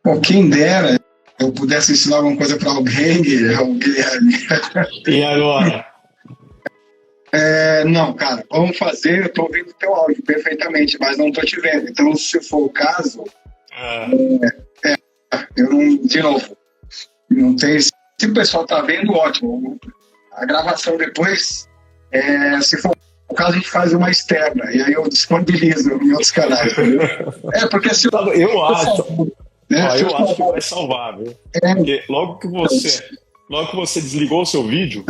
Pô, quem dera eu pudesse ensinar alguma coisa para alguém, Guilherme. E agora? Não, cara, vamos fazer. Eu estou ouvindo o teu áudio perfeitamente, mas não estou te vendo. Então, se for o caso, eu não. De novo, não tem. Se o pessoal está vendo, ótimo. A gravação depois, se for o caso, a gente faz uma externa e aí eu disponibilizo em outros canais. Porque se eu acho. Eu acho que vai salvar, viu? Porque logo que você desligou o seu vídeo,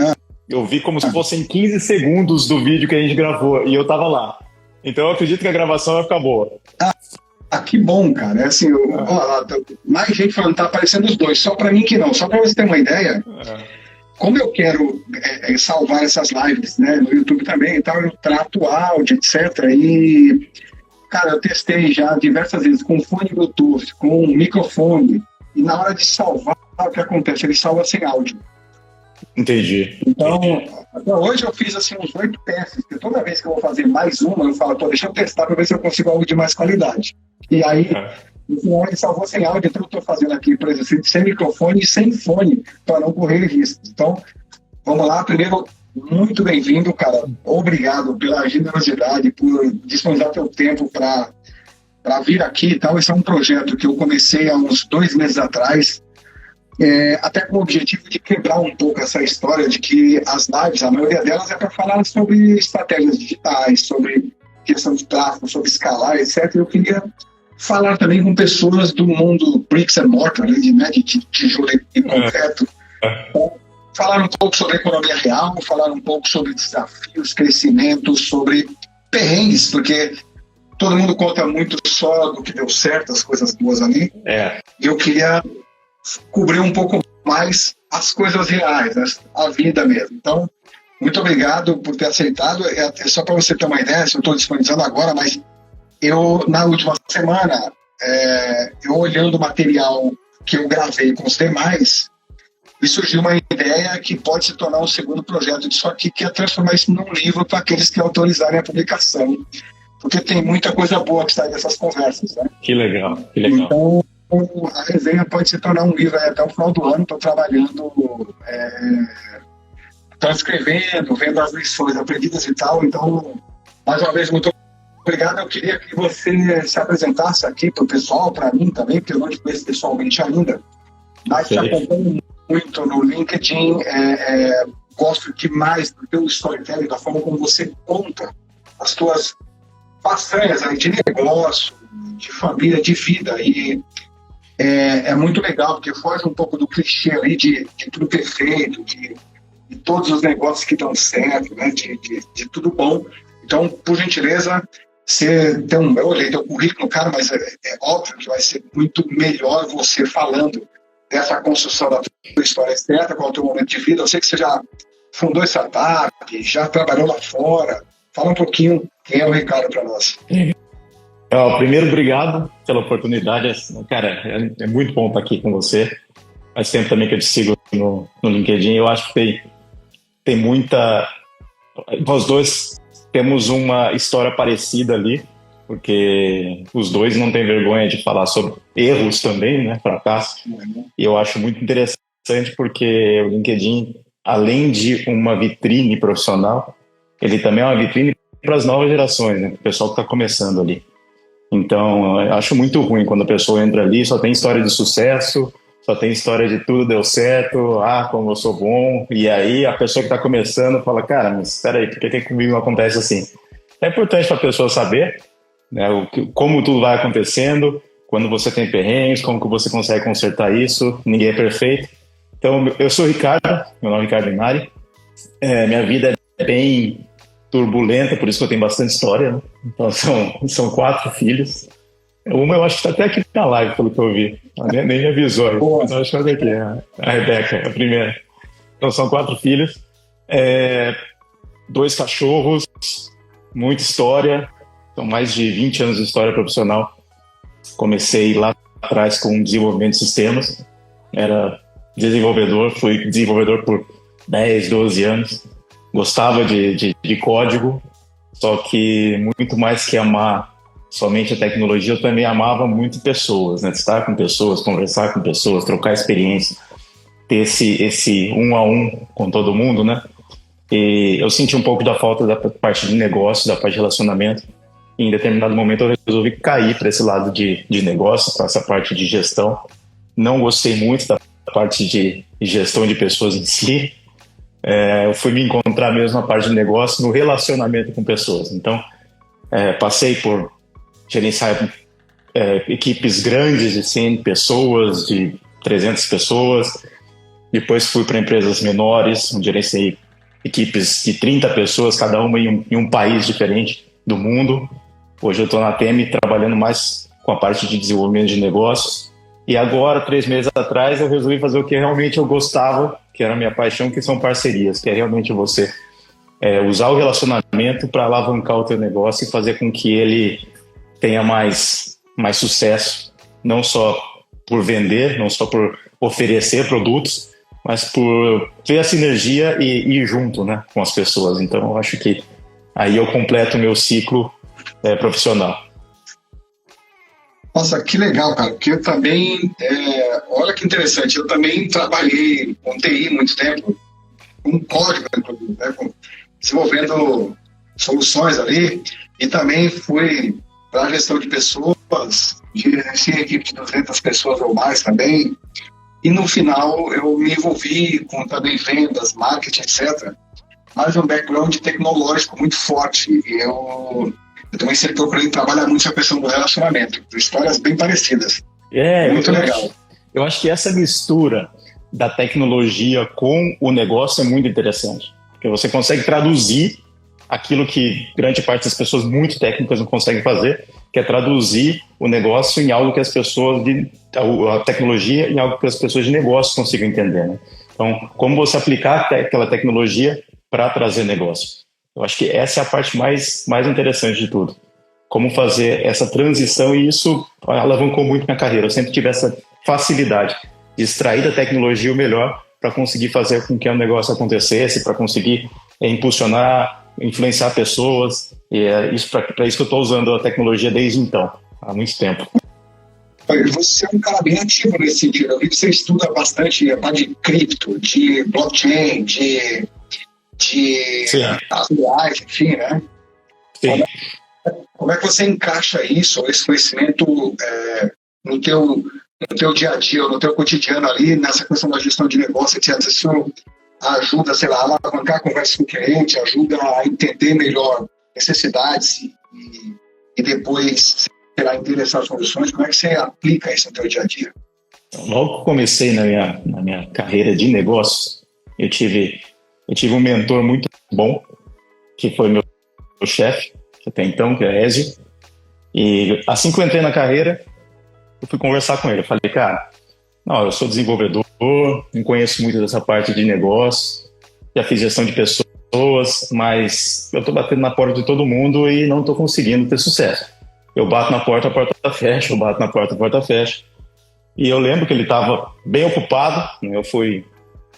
eu vi como se fossem 15 segundos do vídeo que a gente gravou e eu tava lá. Então eu acredito que a gravação vai ficar boa. Que bom, cara. É assim, mais gente falando, tá aparecendo os dois, só pra mim que não. Só pra você ter uma ideia, como eu quero salvar essas lives, né, no YouTube também e tal, eu trato áudio, etc. E, cara, eu testei já diversas vezes com fone Bluetooth, com microfone, e na hora de salvar, o que acontece? Ele salva sem áudio. Entendi. Então, até hoje eu fiz assim uns 8 testes, porque toda vez que eu vou fazer mais uma, eu falo, deixa eu testar para ver se eu consigo algo de mais qualidade. E aí, no final ele salvou sem áudio, então eu estou fazendo aqui, por exemplo, sem microfone e sem fone, para não correr risco. Então, vamos lá. Primeiro, muito bem-vindo, cara. Obrigado pela generosidade, por disponibilizar teu tempo para vir aqui e tal. Esse é um projeto que eu comecei há uns 2 meses atrás, até com o objetivo de quebrar um pouco essa história de que as lives, a maioria delas é para falar sobre estratégias digitais, sobre questão de tráfego, sobre escalar, etc. Eu queria falar também com pessoas do mundo bricks and mortar, de tijolo e concreto. Falar um pouco sobre economia real, falar um pouco sobre desafios, crescimento, sobre perrengues, porque todo mundo conta muito só do que deu certo, as coisas boas ali. E eu queria cobrir um pouco mais as coisas reais, né? A vida mesmo. Então, muito obrigado por ter aceitado. É só para você ter uma ideia, se eu estou disponibilizando agora, mas eu, na última semana, eu olhando o material que eu gravei com os demais, me surgiu uma ideia que pode se tornar um segundo projeto disso aqui, que é transformar isso num livro para aqueles que autorizarem a publicação. Porque tem muita coisa boa que sai dessas conversas, né? Que legal. Então, a resenha pode se tornar um livro até o final do ano. Estou trabalhando, transcrevendo, vendo as lições aprendidas e tal. Então, mais uma vez, muito obrigado. Eu queria que você se apresentasse aqui para o pessoal, para mim também, porque eu não te conheço pessoalmente ainda, mas te acompanho muito no LinkedIn. Gosto demais do teu storytelling, da forma como você conta as tuas façanhas aí de negócio, de família, de vida. E é muito legal, porque foge um pouco do clichê ali de tudo perfeito, de todos os negócios que dão certo, né? de tudo bom. Então, por gentileza, eu olhei teu currículo, cara, mas é óbvio que vai ser muito melhor você falando dessa construção da tua história certa, qual é o teu momento de vida. Eu sei que você já fundou startup, já trabalhou lá fora. Fala um pouquinho quem é o Ricardo para nós. Primeiro, obrigado pela oportunidade. Cara, é muito bom estar aqui com você. Faz tempo também que eu te sigo no LinkedIn. Eu acho que tem muita... Nós dois temos uma história parecida ali, porque os dois não têm vergonha de falar sobre erros também, né? Fracasso. E eu acho muito interessante porque o LinkedIn, além de uma vitrine profissional, ele também é uma vitrine para as novas gerações, né? O pessoal que está começando ali. Então, eu acho muito ruim quando a pessoa entra ali, só tem história de sucesso, só tem história de tudo deu certo, como eu sou bom, e aí a pessoa que está começando fala, cara, mas espera aí, por que comigo não acontece assim? É importante para a pessoa saber, né, como tudo vai acontecendo, quando você tem perrengues, como que você consegue consertar isso, ninguém é perfeito. Então, eu sou o Ricardo, meu nome é Ricardo Inari, minha vida é bem turbulenta, por isso que eu tenho bastante história, né? Então são 4 filhos. Uma eu acho que está até aqui na live, pelo que eu vi. Ela nem me avisou. Então, acho que é aqui, a Rebeca, a primeira. Então são 4 filhos, 2 cachorros, muita história. São mais de 20 anos de história profissional. Comecei lá atrás com desenvolvimento de sistemas. Era desenvolvedor, fui desenvolvedor por 10, 12 anos. Gostava de código, só que muito mais que amar somente a tecnologia, eu também amava muito pessoas, né? Estar com pessoas, conversar com pessoas, trocar experiência, ter esse um a um com todo mundo, né? E eu senti um pouco da falta da parte de negócio, da parte de relacionamento. E em determinado momento eu resolvi cair para esse lado de negócio, para essa parte de gestão. Não gostei muito da parte de gestão de pessoas em si. Eu fui me encontrar mesmo na parte de negócio, no relacionamento com pessoas. Então, passei por gerenciar equipes grandes de 100 pessoas, de 300 pessoas. Depois fui para empresas menores, onde gerenciei equipes de 30 pessoas, cada uma em um país diferente do mundo. Hoje eu estou na TM trabalhando mais com a parte de desenvolvimento de negócios. E agora, 3 meses atrás, eu resolvi fazer o que realmente eu gostava, que era a minha paixão, que são parcerias, que é realmente você usar o relacionamento para alavancar o teu negócio e fazer com que ele tenha mais sucesso, não só por vender, não só por oferecer produtos, mas por ter a sinergia e ir junto, né, com as pessoas. Então, eu acho que aí eu completo o meu ciclo profissional. Nossa, que legal, cara, porque eu também, olha que interessante, eu também trabalhei com TI muito tempo, com código, né, desenvolvendo soluções ali, e também fui para a gestão de pessoas, gerenciei equipe de 200 pessoas ou mais também, e no final eu me envolvi com também vendas, marketing, etc. Mas um background tecnológico muito forte. E eu também sempre procurei trabalhar muito a questão do relacionamento. Histórias bem parecidas. Muito legal. Eu acho que essa mistura da tecnologia com o negócio é muito interessante. Porque você consegue traduzir aquilo que grande parte das pessoas muito técnicas não conseguem fazer, que é traduzir o negócio em algo que as pessoas a tecnologia em algo que as pessoas de negócio consigam entender, né? Então, como você aplicar aquela tecnologia para trazer negócio? Eu acho que essa é a parte mais interessante de tudo. Como fazer essa transição, e isso alavancou muito minha carreira. Eu sempre tive essa facilidade de extrair da tecnologia o melhor para conseguir fazer com que o negócio acontecesse, para conseguir impulsionar, influenciar pessoas, e é isso para isso que eu estou usando a tecnologia desde então, há muito tempo. Você é um cara bem ativo nesse sentido. Eu vi que você estuda bastante a parte de cripto, de blockchain, de APIs, enfim, né? Sim. Como é que você encaixa isso, esse conhecimento no teu dia a dia, no teu cotidiano ali, nessa questão da gestão de negócio, etc. Isso ajuda, sei lá, a alavancar a conversa com o cliente, ajuda a entender melhor necessidades e depois, sei lá, interessar soluções. Como é que você aplica isso no teu dia a dia? Logo que comecei na minha carreira de negócios, eu tive um mentor muito bom, que foi meu chefe, até então, que é Ezio. E assim que eu entrei na carreira, eu fui conversar com ele. Eu falei, cara, não, eu sou desenvolvedor, não conheço muito dessa parte de negócio, já fiz gestão de pessoas, mas eu estou batendo na porta de todo mundo e não estou conseguindo ter sucesso. Eu bato na porta, a porta fecha, eu bato na porta, a porta fecha. E eu lembro que ele estava bem ocupado, né?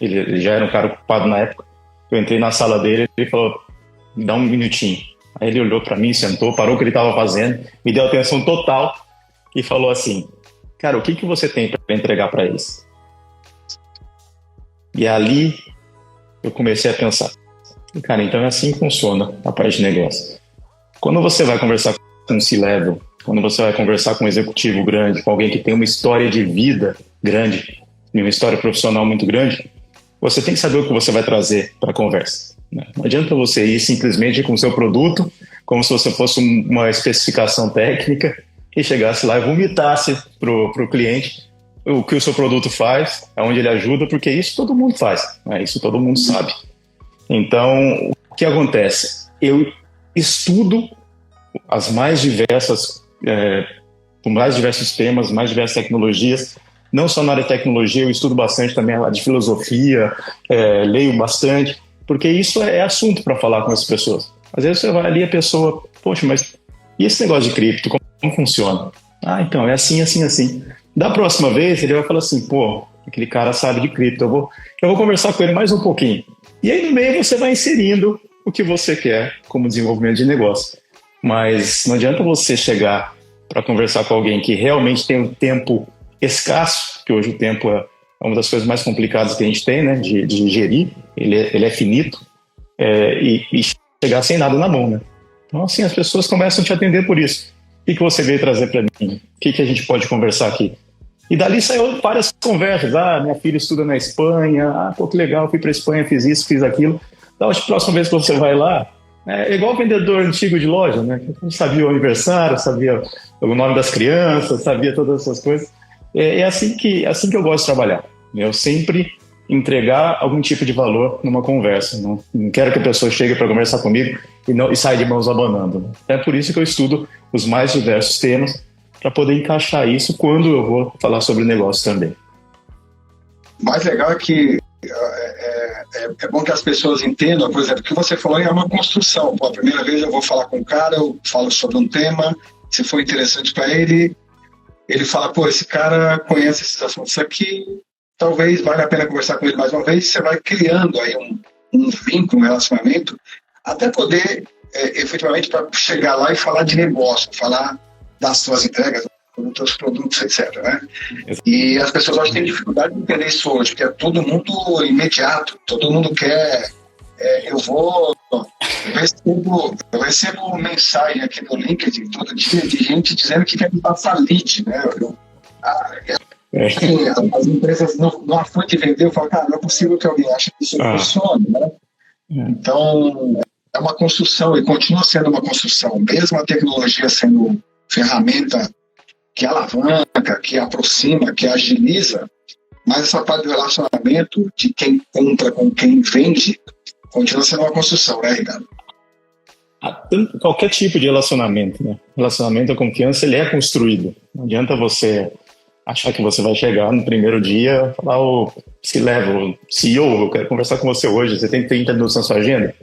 Ele já era um cara ocupado na época. Eu entrei na sala dele e ele falou, me dá um minutinho. Aí ele olhou para mim, sentou, parou o que ele estava fazendo, me deu atenção total e falou assim, cara, o que você tem para entregar para eles? E ali eu comecei a pensar, cara, então é assim que funciona a parte de negócio. Quando você vai conversar com um C-level, quando você vai conversar com um executivo grande, com alguém que tem uma história de vida grande, uma história profissional muito grande, você tem que saber o que você vai trazer para a conversa, né? Não adianta você ir simplesmente com o seu produto, como se você fosse uma especificação técnica, e chegasse lá e vomitasse para o cliente o que o seu produto faz, aonde ele ajuda, porque isso todo mundo faz, né? Isso todo mundo sabe. Então, o que acontece? Eu estudo os mais diversos temas, mais diversas tecnologias. Não só na área de tecnologia, eu estudo bastante também a de filosofia, leio bastante, porque isso é assunto para falar com as pessoas. Às vezes você vai ali e a pessoa, poxa, mas e esse negócio de cripto, como funciona? Ah, então, é assim, assim, assim. Da próxima vez, ele vai falar assim, pô, aquele cara sabe de cripto, eu vou conversar com ele mais um pouquinho. E aí no meio você vai inserindo o que você quer como desenvolvimento de negócio. mas não adianta você chegar para conversar com alguém que realmente tem um tempo escasso, que hoje o tempo é uma das coisas mais complicadas que a gente tem, né, de gerir, ele é finito, e chegar sem nada na mão, né? Então, assim, as pessoas começam a te atender por isso. O que você veio trazer para mim? O que a gente pode conversar aqui? E dali saiu várias conversas. Minha filha estuda na Espanha. Pô, que legal, fui para a Espanha, fiz isso, fiz aquilo. Então, acho que a próxima vez que você vai lá, é igual vendedor antigo de loja, né? Sabia o aniversário, sabia o nome das crianças, sabia todas essas coisas. É assim que eu gosto de trabalhar. Eu sempre entregar algum tipo de valor numa conversa. Não quero que a pessoa chegue para conversar comigo e saia de mãos abanando, né? É por isso que eu estudo os mais diversos temas, para poder encaixar isso quando eu vou falar sobre negócio também. O mais legal é que é bom que as pessoas entendam, por exemplo, o que você falou é uma construção. Pô, a primeira vez eu vou falar com o cara, eu falo sobre um tema, se for interessante para ele fala, pô, esse cara conhece esses assuntos aqui, talvez valha a pena conversar com ele mais uma vez. Você vai criando aí um vínculo, um relacionamento, até poder, efetivamente, para chegar lá e falar de negócio, falar das suas entregas, dos seus produtos, etc., né? E as pessoas acho que têm dificuldade de entender isso hoje, porque é todo mundo imediato, todo mundo quer. Eu recebo mensagem aqui no LinkedIn todo dia de gente dizendo que quer me passar lead, né? As empresas não afã de vender, eu falo, cara, não é possível que alguém ache que isso funcione, né? Então, é uma construção e continua sendo uma construção, mesmo a tecnologia sendo ferramenta que alavanca, que aproxima, que agiliza, mas essa parte do relacionamento de quem compra com quem vende continua sendo uma construção, né, Ricardo? Qualquer tipo de relacionamento, né? Relacionamento, a confiança, ele é construído. Não adianta você achar que você vai chegar no primeiro dia e falar, o CEO, eu quero conversar com você hoje, você tem 30 minutos na sua agenda?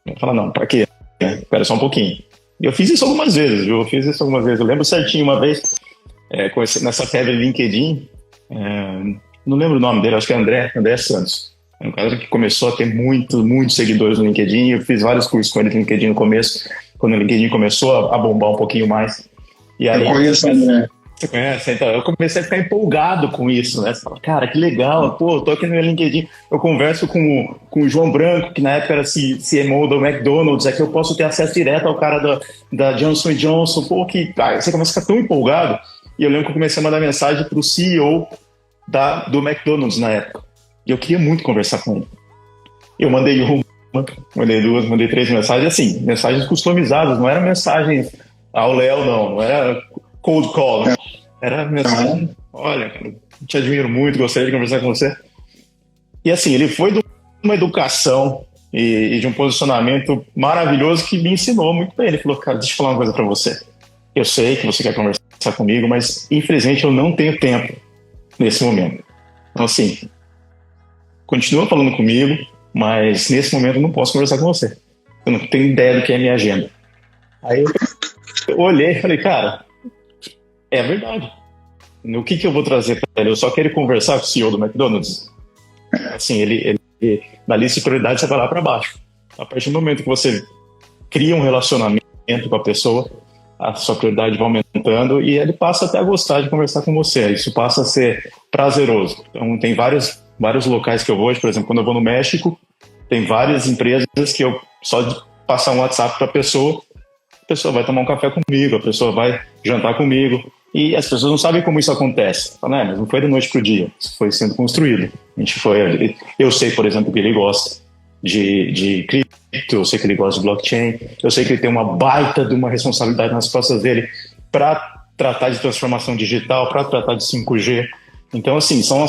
Eu falo, não, pra quê? Espera só um pouquinho. Eu fiz isso algumas vezes, viu? Eu lembro certinho uma vez, nessa febre LinkedIn, não lembro o nome dele, acho que é André Santos. É um cara que começou a ter muitos seguidores no LinkedIn. Eu fiz vários cursos com ele no LinkedIn no começo, quando o LinkedIn começou a bombar um pouquinho mais. E aí, eu conheço o André. Você conhece? Então, eu comecei a ficar empolgado com isso, né? Você fala, cara, que legal, pô, eu tô aqui no LinkedIn, eu converso com o João Branco, que na época era CMO do McDonald's, aqui eu posso ter acesso direto ao cara da Johnson & Johnson, pô, você começa a ficar tão empolgado. E eu lembro que eu comecei a mandar mensagem pro CEO do McDonald's na época. E eu queria muito conversar com ele. Eu mandei uma, mandei duas, mandei três mensagens, assim, mensagens customizadas, não eram mensagens ao Léo, não era cold call, não. Era mensagem, olha, te admiro muito, gostaria de conversar com você. E assim, ele foi de uma educação e de um posicionamento maravilhoso que me ensinou muito bem. Ele falou, cara, deixa eu falar uma coisa pra você. Eu sei que você quer conversar comigo, mas infelizmente eu não tenho tempo nesse momento. Então assim, continua falando comigo, mas nesse momento eu não posso conversar com você. Eu não tenho ideia do que é a minha agenda. Aí eu olhei e falei, cara, é verdade. O que eu vou trazer para ele? Eu só quero conversar com o CEO do McDonald's. Assim, ele na lista de prioridades você vai lá para baixo. A partir do momento que você cria um relacionamento com a pessoa, a sua prioridade vai aumentando e ele passa até a gostar de conversar com você. Isso passa a ser prazeroso. Então, tem vários locais que eu vou, por exemplo, quando eu vou no México, tem várias empresas que eu só de passar um WhatsApp para a pessoa vai tomar um café comigo, a pessoa vai jantar comigo. E as pessoas não sabem como isso acontece. Falam, mas não foi da noite pro dia, isso foi sendo construído. Eu sei, por exemplo, que ele gosta de cripto, eu sei que ele gosta de blockchain, eu sei que ele tem uma baita de uma responsabilidade nas costas dele para tratar de transformação digital, para tratar de 5G. Então, assim, são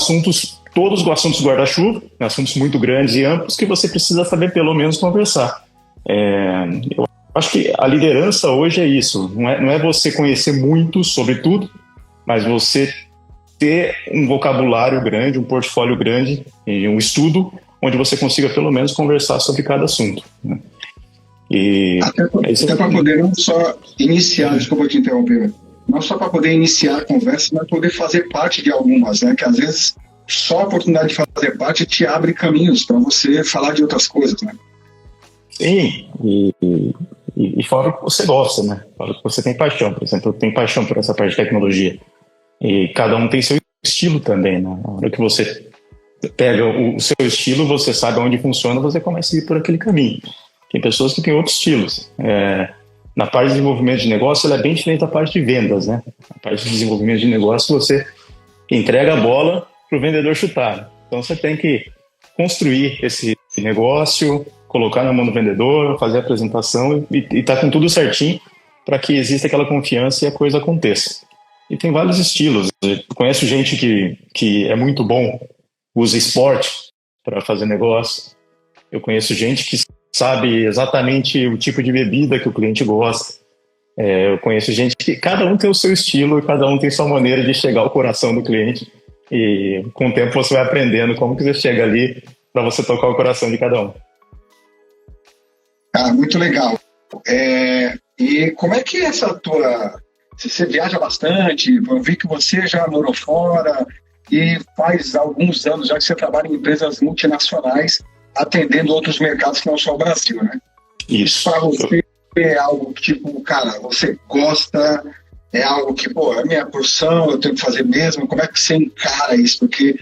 todos assuntos guarda-chuva, assuntos muito grandes e amplos que você precisa saber pelo menos conversar. Eu acho que a liderança hoje é isso, não é você conhecer muito sobre tudo, mas você ter um vocabulário grande, um portfólio grande e um estudo onde você consiga pelo menos conversar sobre cada assunto, né? E até para poder não só iniciar, desculpa te interromper, não só para poder iniciar a conversa, mas poder fazer parte de algumas, né? Que às vezes só a oportunidade de fazer parte te abre caminhos para você falar de outras coisas, né? Sim, e fora o que você gosta, né? Fora o que você tem paixão. Por exemplo, eu tenho paixão por essa parte de tecnologia. E cada um tem seu estilo também, né? Na hora que você pega o seu estilo, você sabe onde funciona, você começa a ir por aquele caminho. Tem pessoas que têm outros estilos. Na parte de desenvolvimento de negócio, ela é bem diferente da parte de vendas, né? A parte de desenvolvimento de negócio, você entrega a bola para o vendedor chutar. Então, você tem que construir esse negócio, colocar na mão do vendedor, fazer a apresentação e tá com tudo certinho para que exista aquela confiança e a coisa aconteça. E tem vários estilos. Eu conheço gente que é muito bom, usa esporte para fazer negócio. Eu conheço gente que sabe exatamente o tipo de bebida que o cliente gosta. Eu conheço gente que cada um tem o seu estilo e cada um tem sua maneira de chegar ao coração do cliente. E com o tempo você vai aprendendo como que você chega ali para você tocar o coração de cada um. Muito legal. E como é que é essa tua... Você viaja bastante, eu vi que você já morou fora e faz alguns anos já que você trabalha em empresas multinacionais atendendo outros mercados que não só o Brasil, né? Isso. Para você é algo tipo, cara, você gosta, é algo que, pô, é minha porção, eu tenho que fazer mesmo, como é que você encara isso? Porque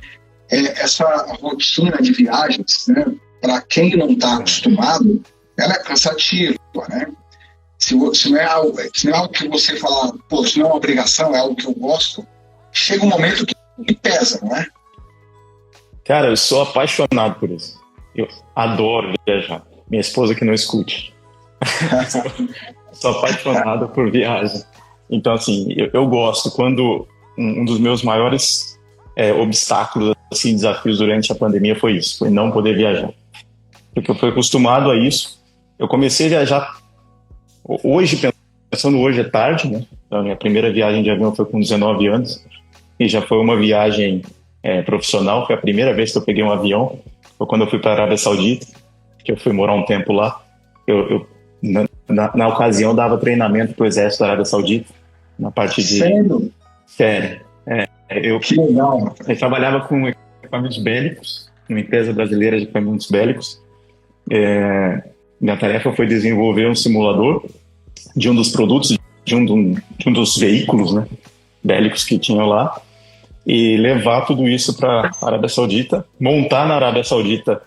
essa rotina de viagens, né, para quem não está acostumado, ela é cansativa, né? Se não é algo que você fala, pô, se não é uma obrigação, é algo que eu gosto, chega um momento que pesa, não é? Cara, eu sou apaixonado por isso. Eu adoro viajar. Minha esposa que não escute. Sou apaixonado por viagem. Então, assim, eu gosto. Quando um dos meus maiores obstáculos, assim, desafios durante a pandemia foi isso, foi não poder viajar. Porque eu fui acostumado a isso. Eu comecei a viajar hoje, pensando hoje é tarde, né? Então, a minha primeira viagem de avião foi com 19 anos e já foi uma viagem profissional. Foi a primeira vez que eu peguei um avião. Foi quando eu fui para a Arábia Saudita, que eu fui morar um tempo lá. Na ocasião, dava treinamento para o Exército da Arábia Saudita, na parte de... Sério? Sério. Que legal. Eu trabalhava com equipamentos bélicos, uma empresa brasileira de equipamentos bélicos. Minha tarefa foi desenvolver um simulador de um dos produtos, de um dos veículos, né, bélicos que tinham lá, e levar tudo isso para a Arábia Saudita, montar na Arábia Saudita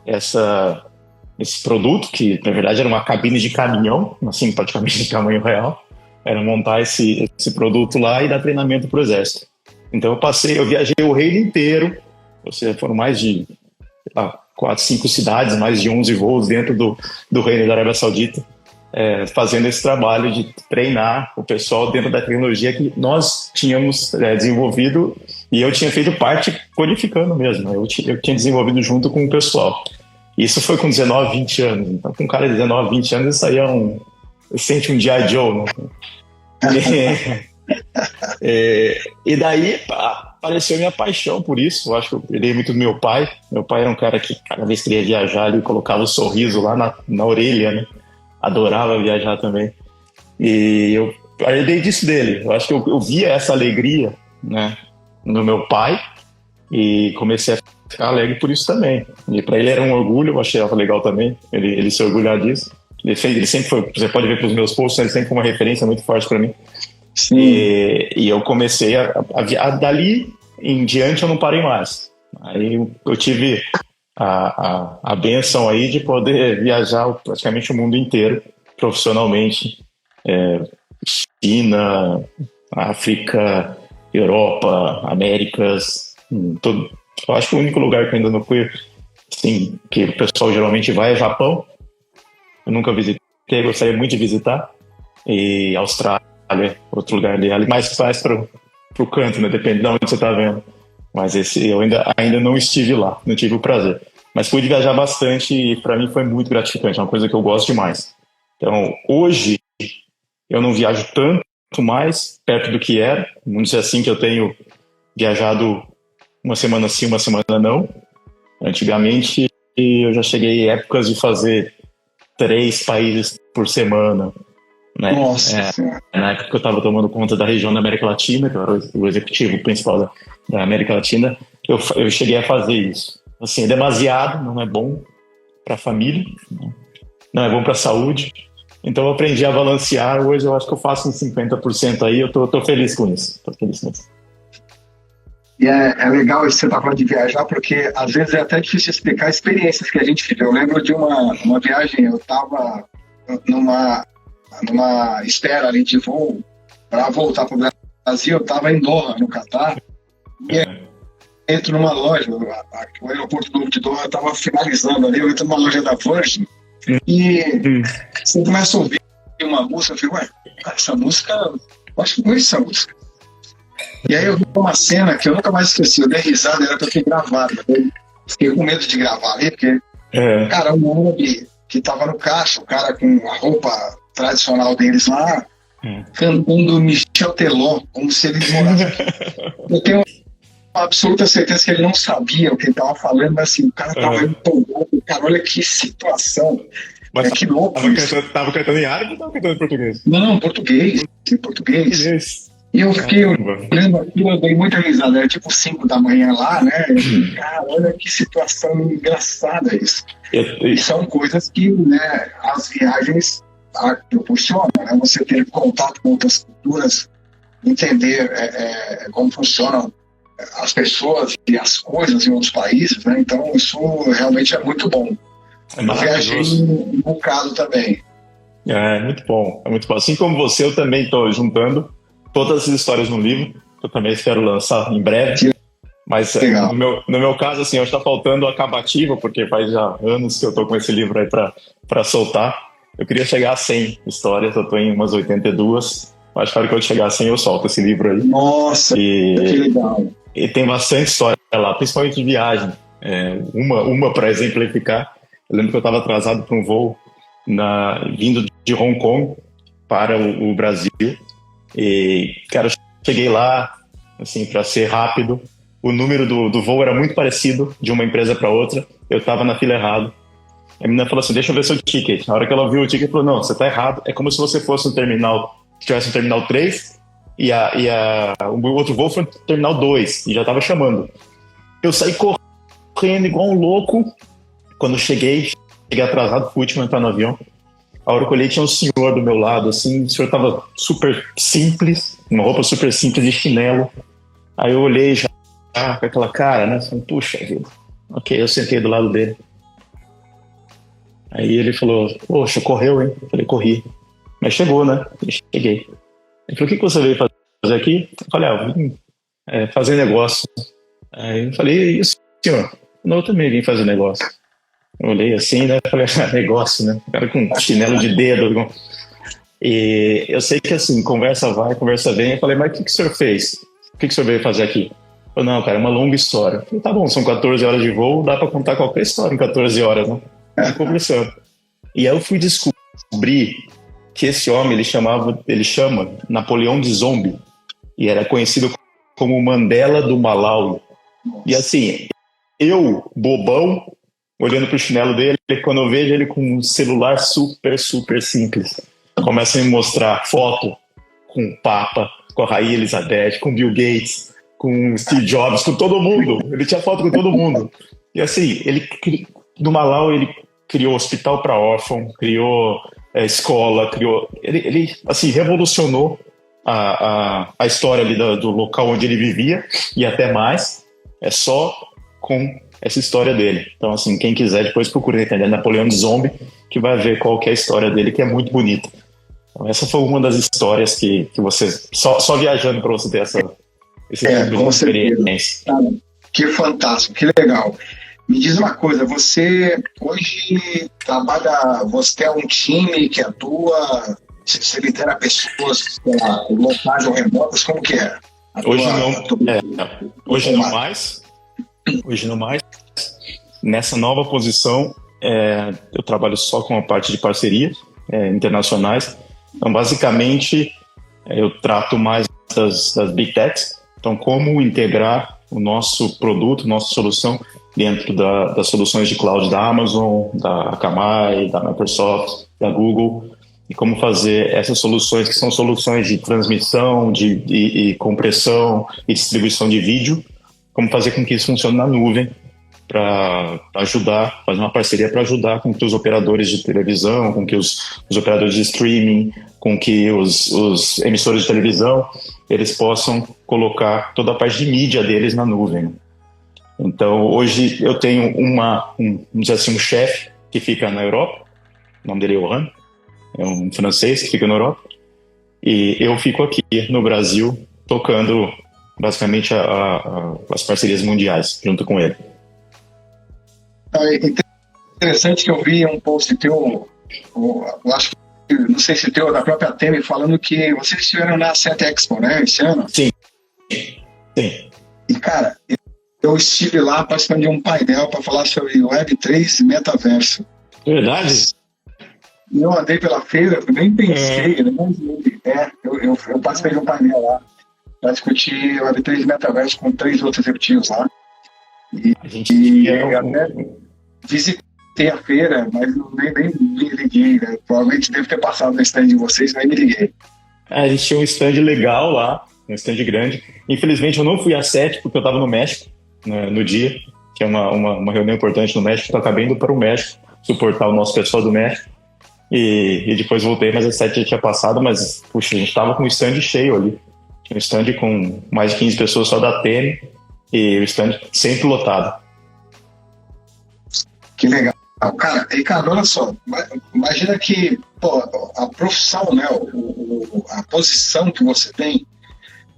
esse produto, que na verdade era uma cabine de caminhão, assim, praticamente de tamanho real, era montar esse produto lá e dar treinamento para o Exército. Então eu viajei o reino inteiro, foram mais de 4, 5 cidades, mais de 11 voos dentro do reino da Arábia Saudita, fazendo esse trabalho de treinar o pessoal dentro da tecnologia que nós tínhamos desenvolvido e eu tinha feito parte codificando mesmo. Eu tinha desenvolvido junto com o pessoal. Isso foi com 19, 20 anos. Então, com um cara de 19, 20 anos, isso aí sente um G.I. Joe, né? E daí apareceu minha paixão por isso. Eu acho que eu herdei muito do meu pai. Meu pai era um cara que cada vez que ele ia viajar, ele colocava um sorriso lá na orelha, né? Adorava viajar também. E eu herdei disso dele. Eu acho que eu via essa alegria, né, no meu pai e comecei a ficar alegre por isso também. E para ele era um orgulho, eu achei legal também, ele se orgulhar disso. Ele sempre foi, você pode ver pelos meus posts, ele sempre foi uma referência muito forte para mim. Sim. E eu comecei a dali em diante eu não parei mais. Aí eu tive a bênção aí de poder viajar praticamente o mundo inteiro profissionalmente, China, África, Europa, Américas, todo. Eu acho que o único lugar que eu ainda não fui, assim, que o pessoal geralmente vai é Japão. Eu nunca visitei, gostaria muito de visitar. E Austrália, outro lugar ali mais pro canto, né? Depende de onde você tá vendo. Mas esse eu ainda não estive lá, não tive o prazer. Mas pude viajar bastante e para mim foi muito gratificante, é uma coisa que eu gosto demais. Então, hoje, eu não viajo tanto mais perto do que era. Vamos dizer assim que eu tenho viajado uma semana sim, uma semana não. Antigamente, eu já cheguei épocas de fazer 3 países por semana. Né? Nossa. Na época que eu estava tomando conta da região da América Latina, que eu era o executivo principal da América Latina, eu cheguei a fazer isso. Assim, é demasiado, não é bom para a família, não é bom para a saúde. Então eu aprendi a balancear. Hoje eu acho que eu faço uns 50% aí. Eu tô feliz com isso. Tô feliz com isso. E é legal isso que você está falando de viajar, porque às vezes é até difícil explicar experiências que a gente viveu. Eu lembro de uma viagem, eu estava numa espera ali de voo para voltar para o Brasil, eu estava em Doha, no Catar, e entro numa loja, o aeroporto novo de Doha estava finalizando ali, eu entro numa loja da Virgin, e você começa a ouvir uma música, eu fico, essa música, eu acho que conheço essa música. E aí eu vi uma cena que eu nunca mais esqueci, eu dei risada, era que eu fiquei gravado. Eu fiquei com medo de gravar ali, porque cara, um árabe que tava no caixa, o cara com a roupa tradicional deles lá, cantando Michel Teló, como se ele morasse aqui. Eu tenho absoluta certeza que ele não sabia o que ele tava falando, mas assim, o cara tava empolgado, cara, olha que situação. Mas que louco tava cantando em árabe ou tava cantando em português? Não, português. E eu fiquei olhando aquilo, eu dei muita risada, era tipo 5 da manhã lá, né? Cara, olha que situação engraçada isso. E são coisas que, né, as viagens proporcionam, né? Você ter contato com outras culturas, entender como funcionam as pessoas e as coisas em outros países, né? Então isso realmente é muito bom. Eu viajei um bocado também. É muito bom, é muito bom. Assim como você, eu também estou juntando todas as histórias no livro, que eu também espero lançar em breve. Mas no meu caso, assim, eu está faltando a acabativa, porque faz já anos que eu estou com esse livro aí para soltar. Eu queria chegar a 100 histórias, eu estou em umas 82. Acho que a hora que eu chegar a 100 eu solto esse livro aí. Nossa, que legal. E tem bastante história lá, principalmente de viagem. Uma para exemplificar, eu lembro que eu estava atrasado para um voo vindo de Hong Kong para o Brasil. E, cara, eu cheguei lá, assim, para ser rápido. O número do voo era muito parecido de uma empresa para outra. Eu tava na fila errado. A menina falou assim, deixa eu ver seu ticket. Na hora que ela viu o ticket, falou, não, você tá errado. É como se você fosse no terminal, se tivesse no terminal 3 e o outro voo foi no terminal 2 e já tava chamando. Eu saí correndo igual um louco. Quando cheguei atrasado, fui o último a entrar no avião. A hora que eu olhei, tinha um senhor do meu lado, assim, o senhor tava super simples, uma roupa super simples de chinelo. Aí eu olhei já com aquela cara, né? Falei, puxa vida. Ok, eu sentei do lado dele. Aí ele falou, poxa, correu, hein? Eu falei, corri. Mas chegou, né? Eu cheguei. Ele falou, o que você veio fazer aqui? Eu falei, eu vim fazer negócio. Aí eu falei, isso, senhor? Não, eu também vim fazer negócio. Eu olhei assim, né? Falei, negócio, né? O cara com chinelo de dedo. E eu sei que assim, conversa vai, conversa vem. Eu falei, mas o que o senhor fez? O que o senhor veio fazer aqui? Eu falei, não, cara, é uma longa história. Eu falei, tá bom, são 14 horas de voo, dá pra contar qualquer história em 14 horas, né? Conversando. E aí eu fui descobrir que esse homem, ele chama Napoleão de Zombie. E era conhecido como Mandela do Malawi. E assim, eu, bobão, olhando pro chinelo dele, quando eu vejo ele com um celular super, super simples, começa a me mostrar foto com o Papa, com a Rainha Elizabeth, com Bill Gates, com Steve Jobs, com todo mundo. Ele tinha foto com todo mundo. E assim, no Malau ele criou hospital para órfão, criou escola, ele assim, revolucionou a história ali do local onde ele vivia e até mais, só com essa história dele. Então, assim, quem quiser depois procura na internet Napoleão de Zombie, que vai ver qual que é a história dele, que é muito bonita. Então, essa foi uma das histórias que você... Só viajando para você ter esse tipo de experiência. Que fantástico, que legal. Me diz uma coisa, você hoje trabalha... Você tem um time que atua... Você lidera pessoas locais ou remotas, como que é? Hoje não mais. Nessa nova posição, eu trabalho só com a parte de parcerias internacionais. Então, basicamente, eu trato mais das Big Techs. Então, como integrar o nosso produto, nossa solução dentro das soluções de cloud da Amazon, da Akamai, da Microsoft, da Google, e como fazer essas soluções, que são soluções de transmissão, de compressão e distribuição de vídeo, como fazer com que isso funcione na nuvem, para ajudar, fazer uma parceria para ajudar com que os operadores de televisão, com que os operadores de streaming, com que os emissores de televisão, eles possam colocar toda a parte de mídia deles na nuvem. Então, hoje eu tenho vamos dizer assim, um chefe que fica na Europa, o nome dele é Johan, é um francês que fica na Europa, e eu fico aqui no Brasil tocando basicamente as parcerias mundiais junto com ele. É interessante que eu vi um post teu, eu acho que, não sei se teu, da própria Temi, falando que vocês estiveram na Asset Expo, né, esse ano? Sim. E, cara, eu estive lá participando de um painel para falar sobre Web3 e metaverso. Verdade? Eu andei pela feira, eu nem pensei, eu participei de um painel lá para discutir Web3 e metaverso com 3 outros executivos lá. Eu até visitei a feira, mas nem me liguei, né? Provavelmente devo ter passado no stand de vocês, nem me liguei. A gente tinha um stand legal lá, um stand grande. Infelizmente eu não fui às 7 porque eu estava no México, né, no dia, que é uma reunião importante no México, então eu acabei indo para o México, suportar o nosso pessoal do México, e depois voltei, mas às 7 já tinha passado, mas puxa, a gente estava com o stand cheio ali. Tinha um stand com mais de 15 pessoas só da TM, e o stand sempre lotado. Que legal. Cara, Ricardo, olha só, imagina que a profissão, né, a posição que você tem,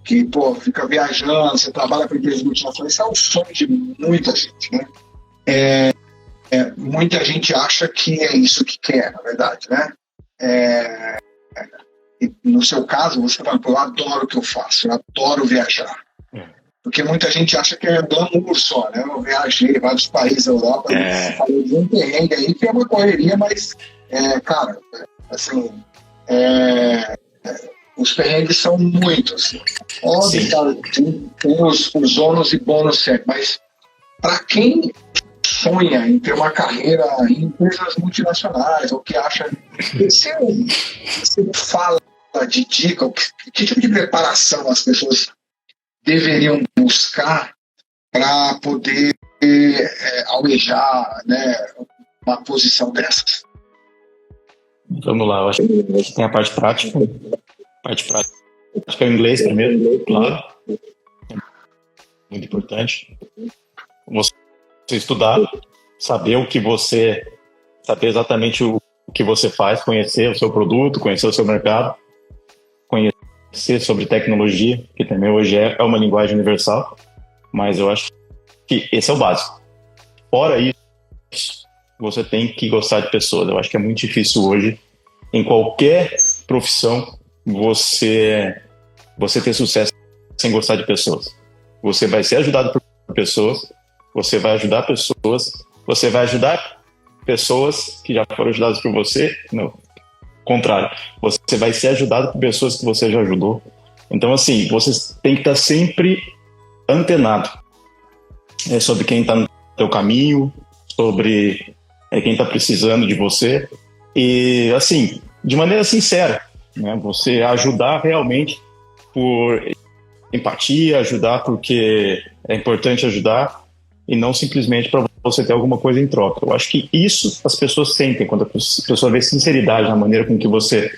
que fica viajando, você trabalha com empresas multinacionais, isso é um sonho de muita gente, né? Muita gente acha que é isso que quer, na verdade, né? E no seu caso, você fala, eu adoro o que eu faço, eu adoro viajar. Porque muita gente acha que é glamour só, né? Eu viajei vários países da Europa, falei de um terreno aí que é uma correria, mas, cara, assim, os perrengues são muitos. Óbvio, cara, tem os ônus e bônus sempre, mas para quem sonha em ter uma carreira em empresas multinacionais, ou que acha... Você fala de dica, que tipo de preparação as pessoas deveriam buscar para poder almejar, né, uma posição dessas? Vamos lá, eu acho que tem a parte prática. Acho que é o inglês primeiro, claro. Muito importante. Você estudar, saber saber exatamente o que você faz, conhecer o seu produto, conhecer o seu mercado, conhecer sobre tecnologia, que também hoje é uma linguagem universal, mas eu acho que esse é o básico. Fora isso, você tem que gostar de pessoas. Eu acho que é muito difícil hoje, em qualquer profissão, você ter sucesso sem gostar de pessoas. Você vai ser ajudado por pessoas, você vai ajudar pessoas, você vai ajudar pessoas que já foram ajudadas por você. Não, contrário, você vai ser ajudado por pessoas que você já ajudou. Então, assim, você tem que estar sempre antenado sobre quem está no teu caminho, sobre quem está precisando de você. E, assim, de maneira sincera, né? Você ajudar realmente por empatia, ajudar porque é importante ajudar e não simplesmente para você ter alguma coisa em troca. Eu acho que isso as pessoas sentem quando a pessoa vê sinceridade na maneira com que você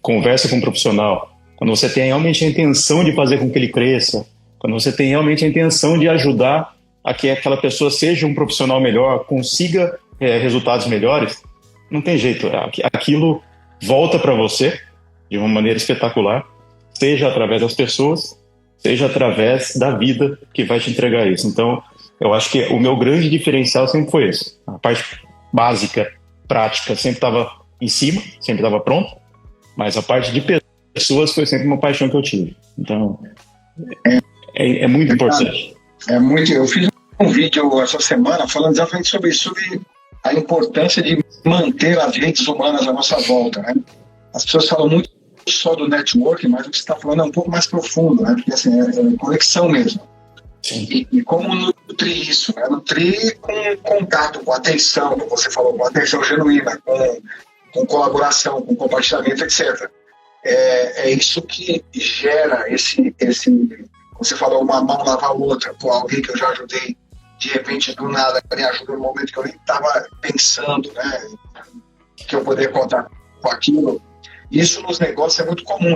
conversa com um profissional, quando você tem realmente a intenção de fazer com que ele cresça, quando você tem realmente a intenção de ajudar a que aquela pessoa seja um profissional melhor, consiga resultados melhores, não tem jeito. Aquilo volta para você de uma maneira espetacular, seja através das pessoas, seja através da vida que vai te entregar isso. Então, eu acho que o meu grande diferencial sempre foi esse. A parte básica, prática, sempre estava em cima, sempre estava pronto, mas a parte de pessoas foi sempre uma paixão que eu tive. Então, é muito importante. Eu fiz um vídeo essa semana falando exatamente sobre isso, sobre a importância de manter as redes humanas à nossa volta, né? As pessoas falam muito só do networking, mas o que você está falando é um pouco mais profundo, né? Porque assim, é conexão mesmo. E como nutrir isso, né? Nutrir com contato, com atenção, como você falou, com atenção genuína, com colaboração, com compartilhamento, etc. É isso que gera esse você falou, uma mão lava a outra, alguém que eu já ajudei de repente, do nada, me ajuda no momento que eu nem estava pensando, né, que eu poderia contar com aquilo. Isso nos negócios é muito comum.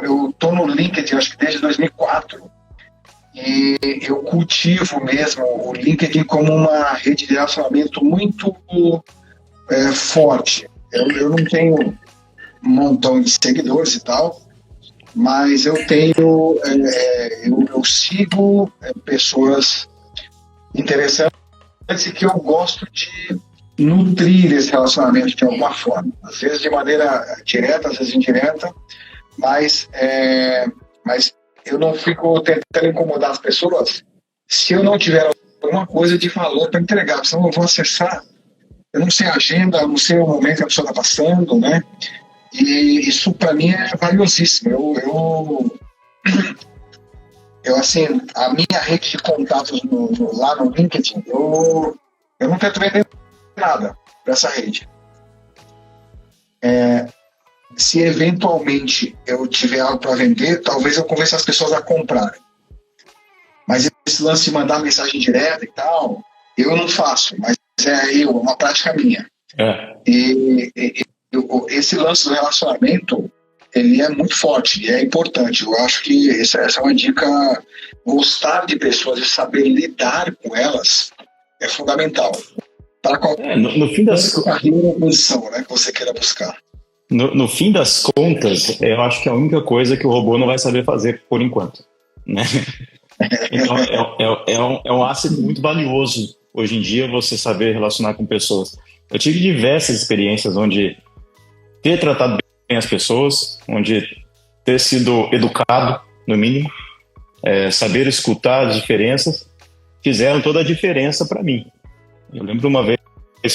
Eu tô no LinkedIn, acho que desde 2004, e eu cultivo mesmo o LinkedIn como uma rede de relacionamento muito forte. Eu não tenho um montão de seguidores e tal, mas eu tenho, eu sigo pessoas interessantes e que eu gosto de nutrir esse relacionamento de alguma forma, às vezes de maneira direta, às vezes indireta, mas eu não fico tentando incomodar as pessoas se eu não tiver alguma coisa de valor para entregar, senão eu vou acessar, eu não sei a agenda, eu não sei o momento que a pessoa está passando, né? E isso para mim é valiosíssimo. Eu assim, a minha rede de contatos lá no LinkedIn, eu não tento vender nada para essa rede. Se eventualmente eu tiver algo para vender, talvez eu convença as pessoas a comprarem. Mas esse lance de mandar mensagem direta e tal, eu não faço, mas é uma prática minha. Esse lance do relacionamento, ele é muito forte e é importante. Eu acho que essa é uma dica. Gostar de pessoas e saber lidar com elas é fundamental para qualquer no fim das carreira ou posição, né, que você queira buscar. No fim das contas, eu acho que é a única coisa que o robô não vai saber fazer por enquanto, né? Então é um asset muito valioso hoje em dia você saber relacionar com pessoas. Eu tive diversas experiências onde ter tratado bem as pessoas, onde ter sido educado, no mínimo, saber escutar as diferenças, fizeram toda a diferença para mim. Eu lembro uma vez,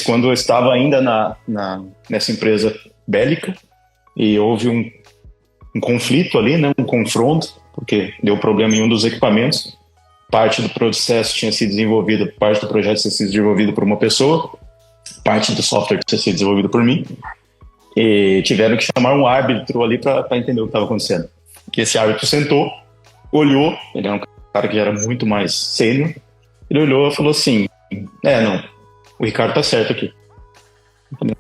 quando eu estava ainda nessa empresa bélica, e houve um conflito ali, né, um confronto, porque deu problema em um dos equipamentos, parte do processo tinha sido desenvolvida, parte do projeto tinha sido desenvolvido por uma pessoa, parte do software tinha sido desenvolvido por mim, e tiveram que chamar um árbitro ali para entender o que estava acontecendo. E esse árbitro sentou, olhou, ele era um cara que já era muito mais sênior, ele olhou e falou assim, não, o Ricardo tá certo aqui. Eu falei,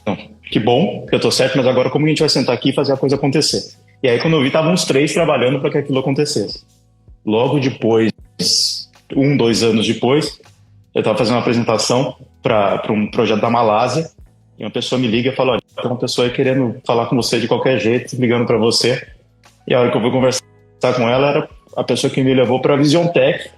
não, que bom que eu tô certo, mas agora como a gente vai sentar aqui e fazer a coisa acontecer? E aí quando eu vi, estavam uns 3 trabalhando para que aquilo acontecesse. Logo depois, 2 anos depois, eu estava fazendo uma apresentação para um projeto da Malásia, e uma pessoa me liga e fala, olha, tem uma pessoa aí querendo falar com você de qualquer jeito, ligando para você. E a hora que eu vou conversar com ela, era a pessoa que me levou para a VisionTech,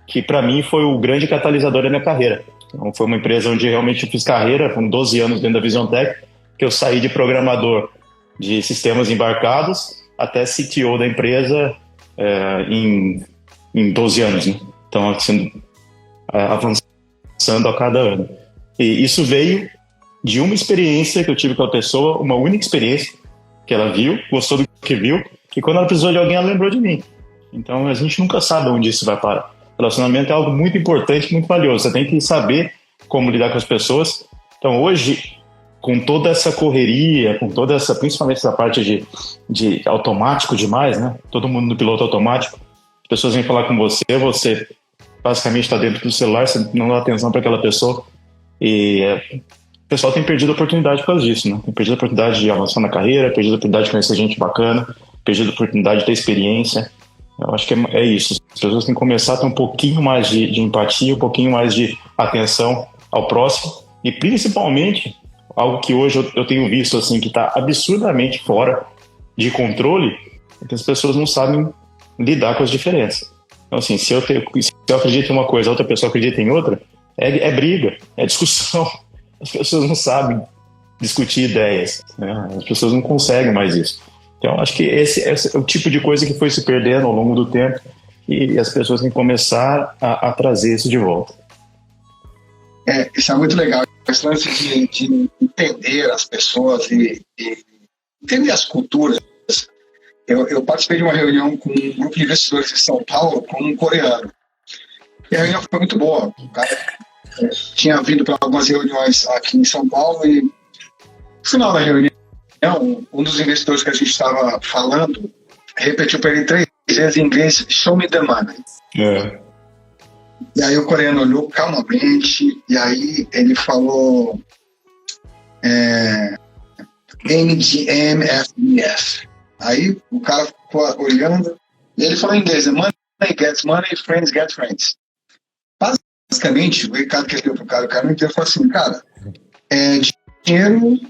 que para mim foi o grande catalisador da minha carreira. Então, foi uma empresa onde realmente eu fiz carreira, com 12 anos dentro da VisionTech, que eu saí de programador de sistemas embarcados até CTO da empresa em 12 anos, né? Então, assim, avançando a cada ano. E isso veio de uma experiência que eu tive com a pessoa, uma única experiência que ela viu, gostou do que viu, e quando ela precisou de alguém, ela lembrou de mim. Então, a gente nunca sabe onde isso vai parar. Relacionamento é algo muito importante, muito valioso. Você tem que saber como lidar com as pessoas. Então, hoje, com toda essa correria, com toda essa, principalmente essa parte de automático demais, né? Todo mundo no piloto automático. As pessoas vêm falar com você, você basicamente está dentro do celular, você não dá atenção para aquela pessoa. E o pessoal tem perdido a oportunidade por causa disso, né? Tem perdido a oportunidade de avançar na carreira, perdido a oportunidade de conhecer gente bacana, perdido a oportunidade de ter experiência. Eu acho que é isso. As pessoas têm que começar a ter um pouquinho mais de empatia, um pouquinho mais de atenção ao próximo. E principalmente, algo que hoje eu tenho visto assim, que está absurdamente fora de controle, é que as pessoas não sabem lidar com as diferenças. Então, assim, se eu acredito em uma coisa, a outra pessoa acredita em outra, é briga, é discussão. As pessoas não sabem discutir ideias, né? As pessoas não conseguem mais isso. Então, acho que esse é o tipo de coisa que foi se perdendo ao longo do tempo e as pessoas têm que começar a trazer isso de volta. Isso é muito legal. Esse lance de entender as pessoas e entender as culturas. Eu participei de uma reunião com um grupo de investidores em São Paulo com um coreano. E a reunião foi muito boa. O cara tinha vindo para algumas reuniões aqui em São Paulo e no final da reunião, um dos investidores que a gente estava falando repetiu para ele 3 vezes em inglês: "Show me the money". E aí o coreano olhou calmamente, e aí ele falou MGMFBF. Aí o cara ficou olhando, e ele falou em inglês, money gets money, friends get friends. Basicamente, o recado que ele deu pro cara, o cara não entendeu, falou assim, cara, dinheiro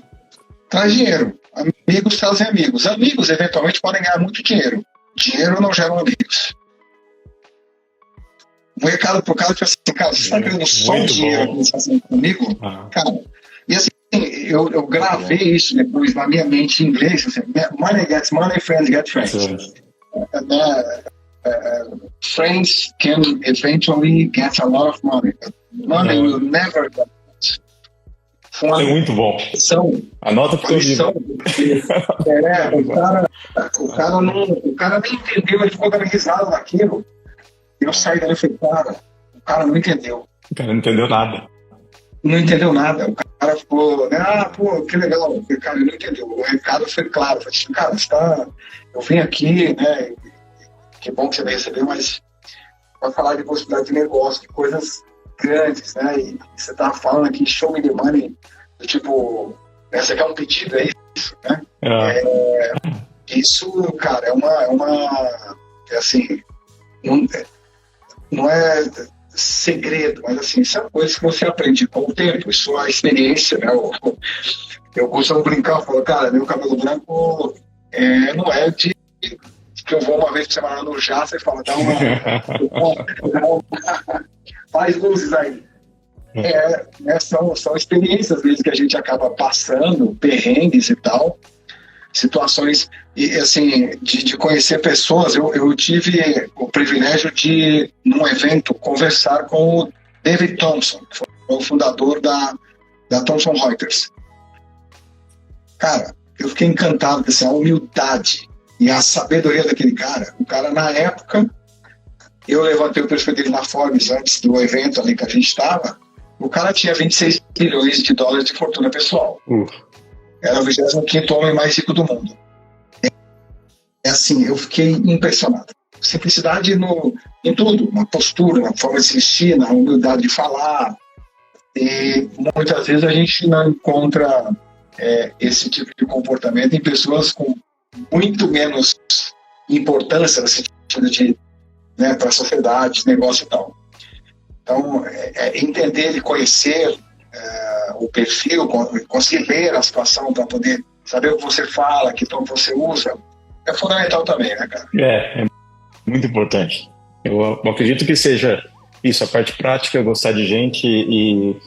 traz dinheiro, amigos trazem amigos. Amigos, eventualmente, podem ganhar muito dinheiro. Dinheiro não gera amigos. Um recado pro cara que assim, cara, você está querendo só dinheiro que você está fazendo comigo? Cara, e assim, eu gravei isso depois na minha mente em inglês, assim, money gets money, friends get friends. Friends can eventually get a lot of money. Money will never get it. É muito bom. Anota porque o cara nem entendeu, ele ficou dando risada naquilo. Eu saí dali e falei, o cara não entendeu. O cara não entendeu nada. Não entendeu nada. O cara ficou, que legal. O cara não entendeu. O recado foi claro. Eu falei, cara, eu vim aqui, né? Que bom que você me recebeu, mas vai falar de possibilidade de negócio, de coisas grandes, né? E você tá falando aqui, show me the money, do tipo, você quer um pedido, é isso, né? Isso, cara, é assim, não é segredo, mas assim, são coisas que você aprende com o tempo, isso é a experiência, né? Eu costumo brincar, eu falo, cara, meu cabelo branco não é de que eu vou uma vez por semana no Jaça e falo, faz luzes aí. São experiências mesmo que a gente acaba passando, perrengues e tal, situações, e assim, de conhecer pessoas. Eu tive o privilégio de, num evento, conversar com o David Thompson, que foi o fundador da Thomson Reuters. Cara, eu fiquei encantado com essa humildade e a sabedoria daquele cara. O cara, na época, eu levantei o perfil dele na Forbes antes do evento ali que a gente estava, o cara tinha 26 bilhões de dólares de fortuna pessoal. Era o 25º homem mais rico do mundo. Assim, eu fiquei impressionado. Simplicidade em tudo, na postura, na forma de se vestir, na humildade de falar. E muitas vezes a gente não encontra esse tipo de comportamento em pessoas com muito menos importância no sentido de, né, para a sociedade, negócio e tal. Então, entender e conhecer o perfil, conseguir ler a situação para poder saber o que você fala, que tom você usa, é fundamental também, né, cara? É muito importante. Eu acredito que seja isso, a parte prática, gostar de gente, e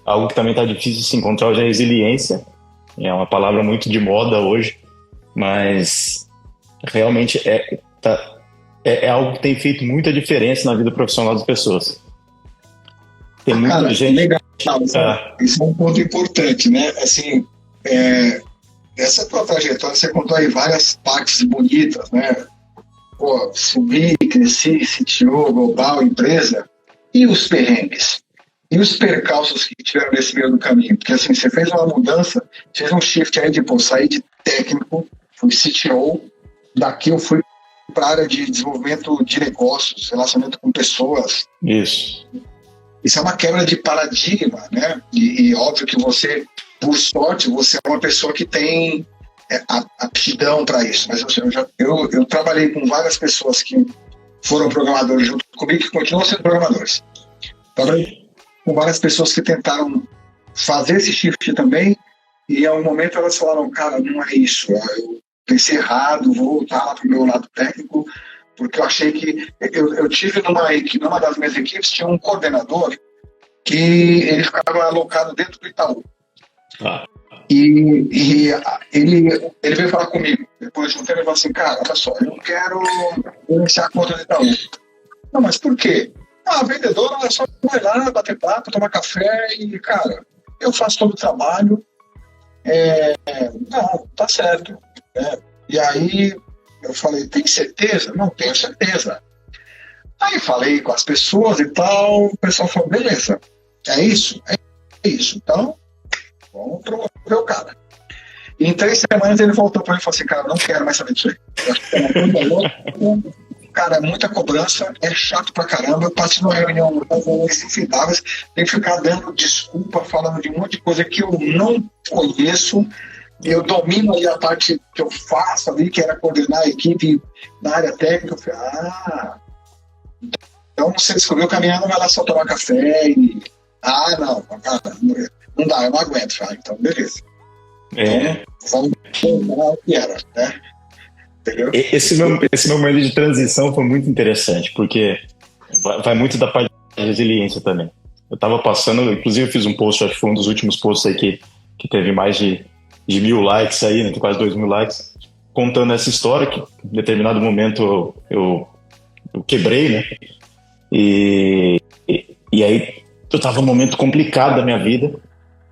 algo que também está difícil de se encontrar hoje é a resiliência. É uma palavra muito de moda hoje, mas realmente é algo que tem feito muita diferença na vida profissional das pessoas. Tem muita gente... Legal. Isso é um ponto importante, né? Assim, essa tua trajetória, você contou aí várias partes bonitas, né? Pô, subi, cresci, CTO, global, empresa. E os perrengues? E os percalços que tiveram nesse meio do caminho? Porque assim, você fez uma mudança, fez um shift aí de, sair de técnico, fui CTO, daqui eu fui para a área de desenvolvimento de negócios, relacionamento com pessoas. Isso é uma quebra de paradigma, né? E óbvio que você, por sorte, você é uma pessoa que tem aptidão para isso. Mas eu trabalhei com várias pessoas que foram programadores junto comigo, que continuam sendo programadores. Trabalhei com várias pessoas que tentaram fazer esse shift também, e a um momento elas falaram, cara, não é isso, eu pensei errado, vou voltar lá para o meu lado técnico, porque eu achei que... Eu tive numa das minhas equipes, tinha um coordenador que ele ficava alocado dentro do Itaú. E ele veio falar comigo, depois de um tempo, ele falou assim, cara, olha só, eu não quero iniciar a conta do Itaú. Não, mas por quê? A vendedora é só vai lá, bater papo, tomar café e, cara, eu faço todo o trabalho. Não, tá certo. E aí eu falei, tem certeza? Não tenho certeza. Aí falei com as pessoas e tal, o pessoal falou, beleza, é isso. Então, vamos promover o cara. E em 3 semanas ele voltou para mim e falou assim, cara, não quero mais saber disso aí. Eu acho que é uma coisa louca. cara, é muita cobrança, é chato pra caramba. Eu passo numa reunião infindáveis, tem que ficar dando desculpa, falando de um monte de coisa que eu não conheço. Eu domino ali a parte que eu faço ali, que era coordenar a equipe na área técnica. Eu falei, então você descobriu caminhar, não vai lá só tomar café e... não, cara, não dá, eu não aguento. Então, beleza. Então, vamos voltar ao que era, né? Entendeu? Esse meu momento de transição foi muito interessante, porque vai muito da parte da resiliência também. Eu estava passando, inclusive eu fiz um post, acho que foi um dos últimos posts aí que teve mais de 1.000 likes aí, né, quase 2.000 likes, contando essa história que em determinado momento eu quebrei, né? E aí eu estava num momento complicado da minha vida.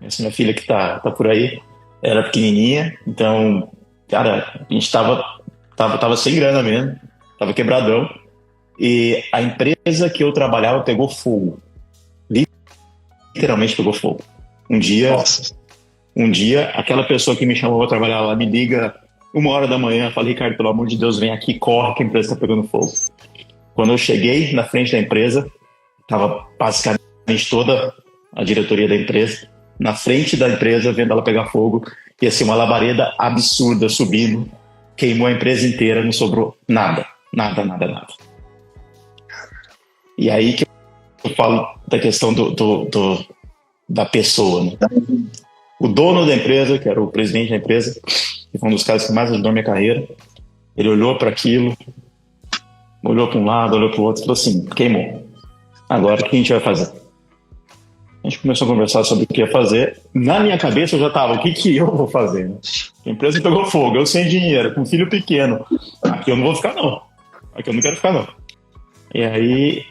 Essa minha filha que tá por aí era pequenininha, então, cara, a gente tava sem grana mesmo, tava quebradão, e a empresa que eu trabalhava pegou fogo, literalmente pegou fogo. Um dia, aquela pessoa que me chamou para trabalhar lá me liga 1h da manhã, fala, Ricardo, pelo amor de Deus, vem aqui, corre que a empresa está pegando fogo. Quando eu cheguei na frente da empresa, tava basicamente toda a diretoria da empresa na frente da empresa, vendo ela pegar fogo, e assim, uma labareda absurda subindo, queimou a empresa inteira, não sobrou nada. E aí que eu falo da questão da pessoa, né? O dono da empresa, que era o presidente da empresa, que foi um dos caras que mais ajudou a minha carreira, ele olhou para aquilo, olhou para um lado, olhou para o outro e falou assim, queimou. Agora, o que a gente vai fazer? A gente começou a conversar sobre o que ia fazer. Na minha cabeça eu já estava, o que eu vou fazer? A empresa pegou fogo, eu sem dinheiro, com um filho pequeno. Aqui eu não vou ficar não. Aqui eu não quero ficar não. E aí,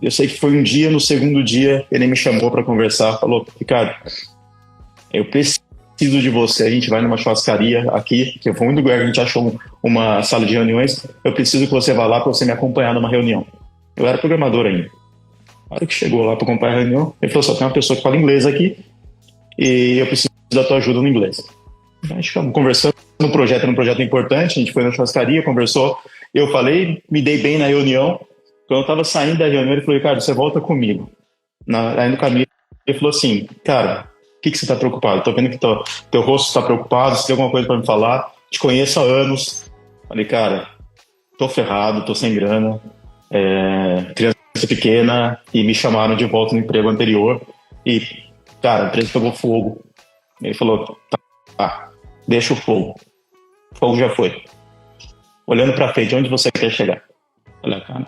eu sei que foi um dia, no segundo dia, ele me chamou para conversar, falou, Ricardo, eu preciso de você, a gente vai numa churrascaria aqui, que foi um lugar que a gente achou uma sala de reuniões, eu preciso que você vá lá para você me acompanhar numa reunião. Eu era programador ainda. Na hora que chegou lá para acompanhar a reunião, ele falou, só tem uma pessoa que fala inglês aqui e eu preciso da tua ajuda no inglês. A gente ficamos conversando no projeto, era um projeto importante, a gente foi na churrascaria, conversou, eu falei, me dei bem na reunião. Quando eu estava saindo da reunião, ele falou, Ricardo, você volta comigo. Aí no caminho, ele falou assim, cara, o que você está preocupado? Tô vendo que teu rosto está preocupado, se tem alguma coisa para me falar, te conheço há anos. Falei, cara, tô ferrado, tô sem grana, criança pequena, e me chamaram de volta no emprego anterior e, cara, a empresa pegou fogo. Ele falou, tá, deixa o fogo já foi. Olhando pra frente, onde você quer chegar? Olha, cara,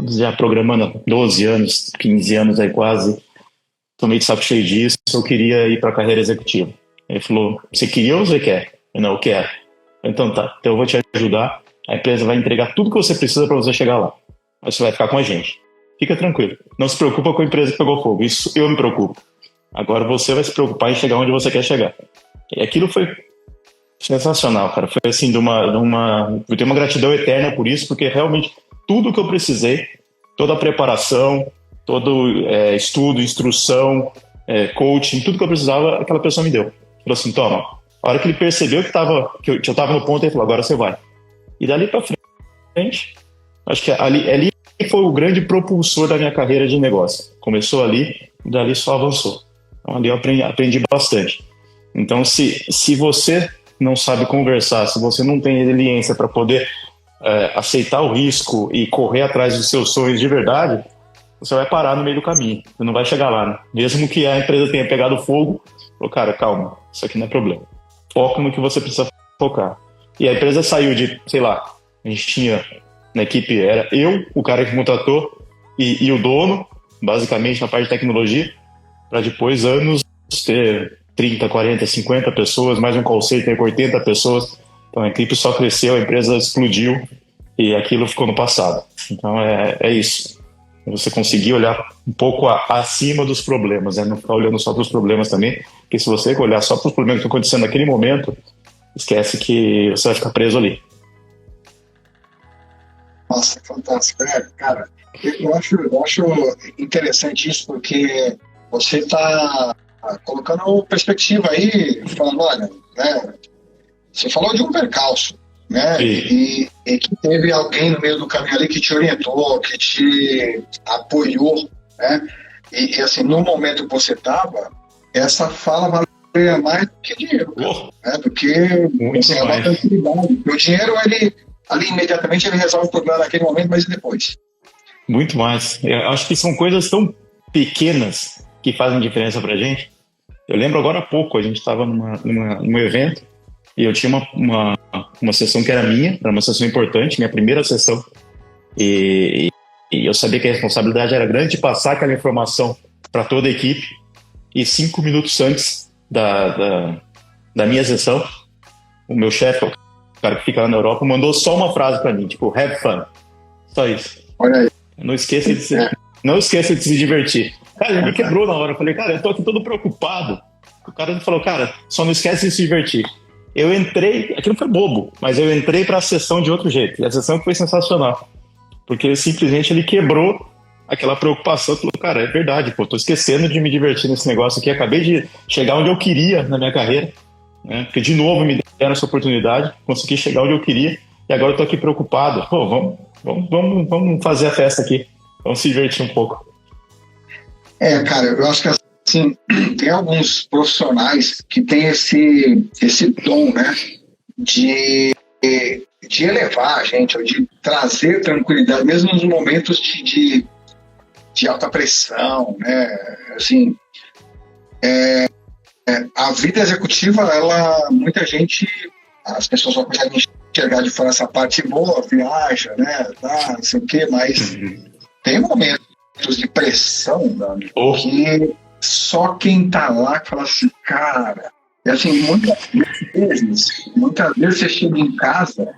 já programando há 12 anos, 15 anos aí quase, tô meio de saco cheio disso, eu queria ir pra carreira executiva. Ele falou, você queria ou você quer? Eu quero. Então tá, então eu vou te ajudar, a empresa vai entregar tudo que você precisa para você chegar lá. Mas você vai ficar com a gente. Fica tranquilo. Não se preocupa com a empresa que pegou fogo. Isso eu me preocupo. Agora você vai se preocupar em chegar onde você quer chegar. E aquilo foi sensacional, cara. Foi assim, eu tenho uma gratidão eterna por isso, porque realmente tudo que eu precisei, toda a preparação, todo estudo, instrução, coaching, tudo que eu precisava, aquela pessoa me deu. Falou assim, toma. A hora que ele percebeu que eu estava no ponto, ele falou, agora você vai. E dali para frente, acho que ali foi o grande propulsor da minha carreira de negócio. Começou ali e dali só avançou. Então ali eu aprendi bastante. Então se você não sabe conversar, se você não tem resiliência para poder aceitar o risco e correr atrás dos seus sonhos de verdade, você vai parar no meio do caminho. Você não vai chegar lá, né? Mesmo que a empresa tenha pegado fogo, falou, cara, calma, isso aqui não é problema. Foca no que você precisa focar. E a empresa saiu de, sei lá, a gente tinha na equipe, era eu, o cara que contratou e o dono, basicamente na parte de tecnologia, para depois anos ter 30, 40, 50 pessoas, mais um call center com 80 pessoas. Então a equipe só cresceu, a empresa explodiu e aquilo ficou no passado. Então é isso. Você conseguir olhar um pouco acima dos problemas, não ficar olhando só para os problemas também, porque se você olhar só para os problemas que estão acontecendo naquele momento, esquece que você vai ficar preso ali. Nossa, fantástico. Cara, eu acho interessante isso, porque você está colocando perspectiva aí, falando, olha, né, você falou de um percalço, né? E que teve alguém no meio do caminho ali que te orientou, que te apoiou, né? E assim, no momento que você estava, essa fala valia mais do que dinheiro, né? Do que assim, é uma tranquilidade. O dinheiro, ele ali imediatamente ele resolve o problema naquele momento, mas e depois? Muito mais. Eu acho que são coisas tão pequenas que fazem diferença pra gente. Eu lembro agora há pouco, a gente estava num evento e eu tinha uma sessão que era minha, era uma sessão importante, minha primeira sessão. E eu sabia que a responsabilidade era grande de passar aquela informação para toda a equipe. E 5 minutos antes da minha sessão, o meu chefe, o cara que fica lá na Europa, mandou só uma frase para mim, tipo, have fun. Só isso. Olha aí. Não esqueça de se divertir. Cara, ele me quebrou na hora. Eu falei, cara, eu tô aqui todo preocupado. O cara falou, cara, só não esquece de se divertir. Eu entrei, aquilo foi bobo, mas eu entrei para a sessão de outro jeito. E a sessão foi sensacional. Porque ele simplesmente quebrou aquela preocupação. Falou, cara, é verdade, pô, tô esquecendo de me divertir nesse negócio aqui. Acabei de chegar onde eu queria na minha carreira, né? Porque de novo me deram essa oportunidade, consegui chegar onde eu queria. E agora eu tô aqui preocupado. Pô, vamos fazer a festa aqui. Vamos se divertir um pouco. Cara, eu acho que assim, tem alguns profissionais que têm esse dom, né, de elevar a gente, ou de trazer tranquilidade, mesmo nos momentos de alta pressão, né, assim, a vida executiva, muita gente, as pessoas só conseguem enxergar de fora essa parte boa, viaja, né, tá, não sei o quê, mas tem momentos de pressão, que só quem tá lá que fala assim, cara, e assim, muitas vezes você chega em casa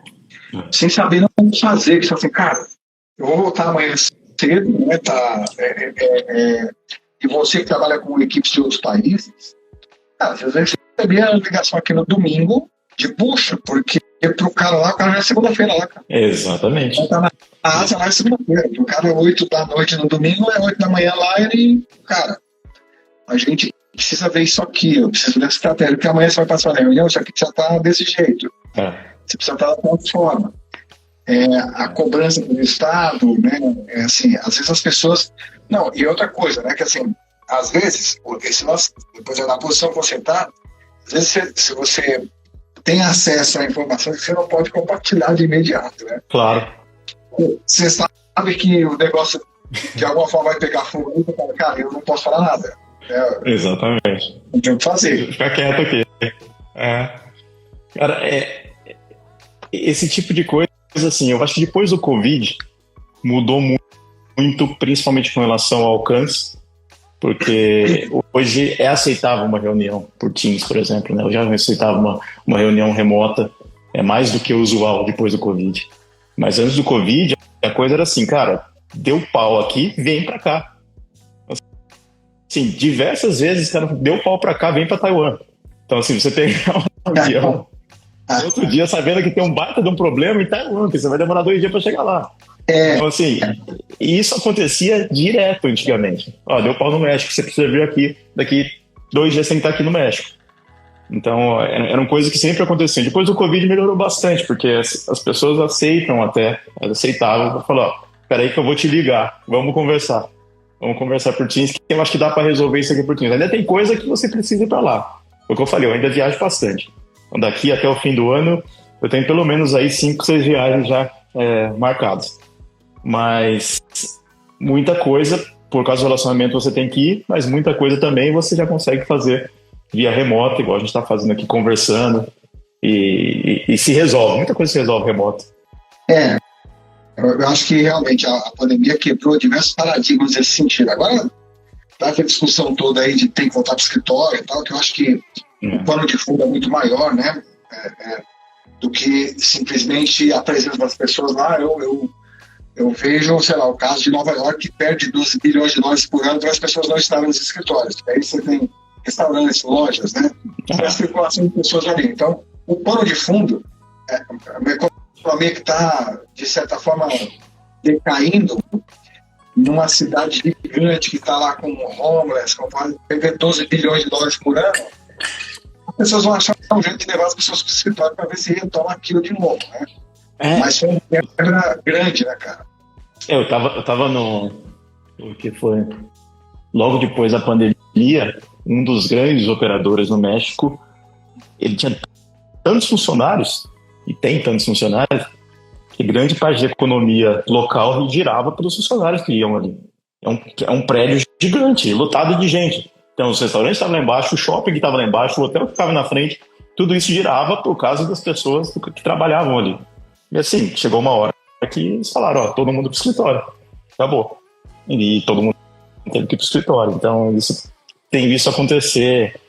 sem saber não fazer, que você fala assim, cara, eu vou voltar amanhã cedo, né, e você que trabalha com equipes de outros países, às vezes eu recebi a ligação aqui no domingo de bucha, porque pro cara lá, o cara já é segunda-feira lá, cara. Exatamente. Então, tá na Ásia lá é segunda-feira. O cara é 8 da noite no domingo, é 8 da manhã lá, cara, a gente precisa ver isso aqui, eu preciso dessa estratégia, porque amanhã você vai passar na reunião, isso aqui precisa estar desse jeito. Você precisa estar da forma. A cobrança do Estado, né? Assim, às vezes as pessoas... Não, e outra coisa, né? Que assim, às vezes, depois na posição que você está, às vezes se você tem acesso a informações que você não pode compartilhar de imediato, né? Claro. Você sabe que o negócio de alguma forma vai pegar fogo e você fala, cara, eu não posso falar nada. Exatamente. Não tem o que fazer. Fica quieto aqui. Cara, esse tipo de coisa, assim, eu acho que depois do Covid mudou muito, principalmente com relação ao alcance, porque hoje é aceitável uma reunião por Teams, por exemplo, né? Eu já aceitava uma reunião remota, é mais do que o usual depois do Covid. Mas antes do Covid, a coisa era assim, cara, deu pau aqui, vem pra cá. Assim, diversas vezes, cara, deu pau pra cá, vem pra Taiwan. Então, assim, você pegar um avião, outro dia sabendo que tem um baita de um problema em Taiwan, que você vai demorar 2 dias pra chegar lá. Então, assim, isso acontecia direto antigamente. Deu pau no México, você precisa vir aqui, daqui 2 dias você tem que estar aqui no México. Então, eram coisas que sempre aconteciam. Depois do Covid melhorou bastante, porque as pessoas aceitavam, falaram, peraí que eu vou te ligar, vamos conversar por Teams, que eu acho que dá para resolver isso aqui por Teams. Ainda tem coisa que você precisa ir para lá. Foi o que eu falei, eu ainda viajo bastante. Então, daqui até o fim do ano, eu tenho pelo menos aí 5, 6 viagens já marcadas. Mas muita coisa, por causa do relacionamento, você tem que ir, mas muita coisa também você já consegue fazer via remota, igual a gente está fazendo aqui, conversando, e se resolve. Muita coisa se resolve remoto. Eu acho que realmente a pandemia quebrou diversos paradigmas nesse sentido. Agora, tá aquela discussão toda aí de ter que voltar para o escritório e tal, que eu acho que o pano de fundo é muito maior, né? Do que simplesmente a presença das pessoas lá. Eu vejo, sei lá, o caso de Nova York, que perde 12 bilhões de dólares por ano para as pessoas não estarem nos escritórios. Aí você tem restaurantes, lojas, né? A circulação de pessoas ali. Então, o pano de fundo uma economia que está, de certa forma, decaindo numa cidade gigante que está lá com homeless, com 12 bilhões de dólares por ano. as pessoas vão achar um jeito de levar as pessoas para o escritório para ver se retoma aquilo de novo, né? Mas foi uma quebra grande, né, cara? Eu tava no... O que foi? Logo depois da pandemia, um dos grandes operadores no México, ele tinha tantos funcionários, e tem tantos funcionários, que grande parte da economia local girava pelos funcionários que iam ali. É um prédio gigante, lotado de gente. Então, os restaurantes estavam lá embaixo, o shopping estava lá embaixo, o hotel que estava na frente, tudo isso girava por causa das pessoas que trabalhavam ali. E assim, chegou uma hora que eles falaram, todo mundo pro escritório. Acabou. E todo mundo teve que ir pro escritório. Então, isso tem visto acontecer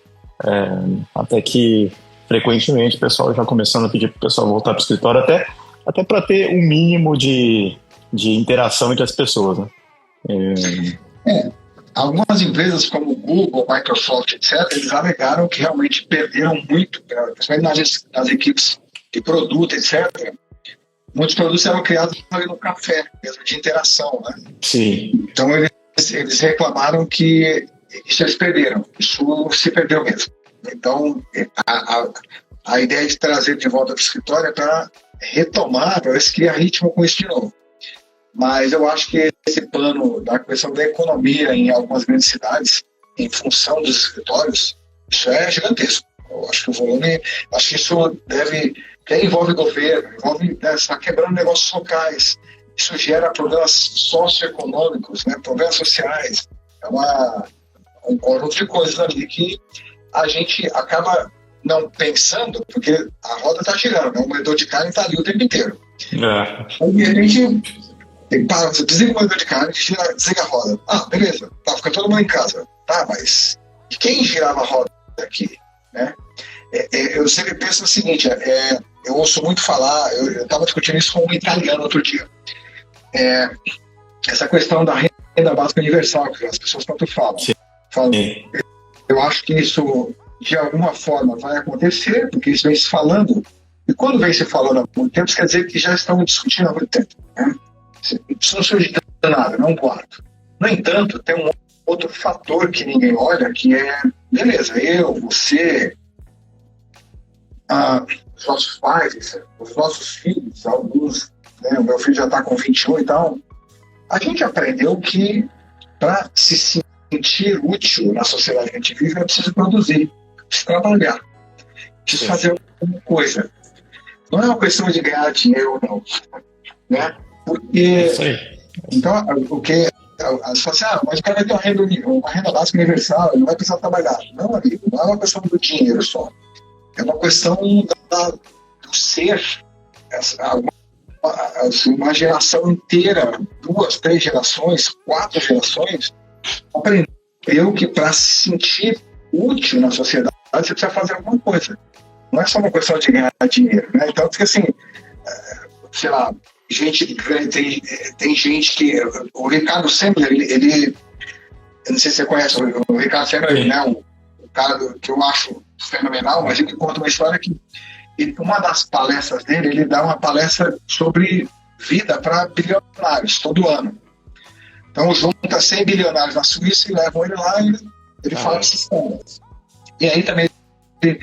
até que frequentemente o pessoal já começando a pedir pro pessoal voltar pro escritório, até para ter um mínimo de interação entre as pessoas, né? Algumas empresas como Google, Microsoft, etc., eles alegaram que realmente perderam muito, principalmente nas equipes de produto, etc. Muitos produtos eram criados ali no café, mesmo de interação, né? Sim. Então eles reclamaram que isso eles perderam, isso se perdeu mesmo. Então a ideia de trazer de volta para o escritório é para retomar, para ver se cria ritmo com isso de novo. Mas eu acho que esse plano da questão da economia em algumas grandes cidades, em função dos escritórios, isso é gigantesco. Eu acho que o volume, acho que isso que envolve governo, está quebrando negócios locais. Isso gera problemas socioeconômicos, né, problemas sociais. É um conjunto de coisas ali que a gente acaba não pensando, porque a roda está girando, né? O moedor de carne está ali o tempo inteiro. E a gente você desliga o moedor de carne, desliga a roda. Beleza, fica todo mundo em casa. Mas quem girava a roda aqui? Né? Eu sempre penso o seguinte, eu ouço muito falar, eu estava discutindo isso com um italiano outro dia. Essa questão da renda básica universal, que as pessoas tanto falam. Eu acho que isso, de alguma forma, vai acontecer, porque isso vem se falando, e quando vem se falando há muito tempo, isso quer dizer que já estão discutindo há muito tempo. Né? Isso não surge de nada, não é um boato. No entanto, tem um outro fator que ninguém olha, que é, beleza, eu, você, os nossos pais, os nossos filhos, alguns, né, o meu filho já está com 21 e tal, a gente aprendeu que para se sentir útil na sociedade que a gente vive, é preciso produzir, preciso trabalhar, preciso fazer alguma coisa. Não é uma questão de ganhar dinheiro ou não, né? Porque, então, o que as pessoas falam mas o cara vai ter uma renda básica universal, ele não vai precisar trabalhar. Não, amigo, não é uma questão do dinheiro só. É uma questão do ser. Uma geração inteira, 2, 3 gerações, 4 gerações, aprendeu que para se sentir útil na sociedade, você precisa fazer alguma coisa. Não é só uma questão de ganhar dinheiro, né? Então, porque assim, sei lá, tem gente que... O Ricardo Sandler, ele eu não sei se você conhece o Ricardo Sandler, né? O cara que eu acho fenomenal, mas ele conta uma história que uma das palestras dele, ele dá uma palestra sobre vida para bilionários todo ano. Então junta 100 bilionários na Suíça e levam ele lá e ele fala desses caras. E aí também ele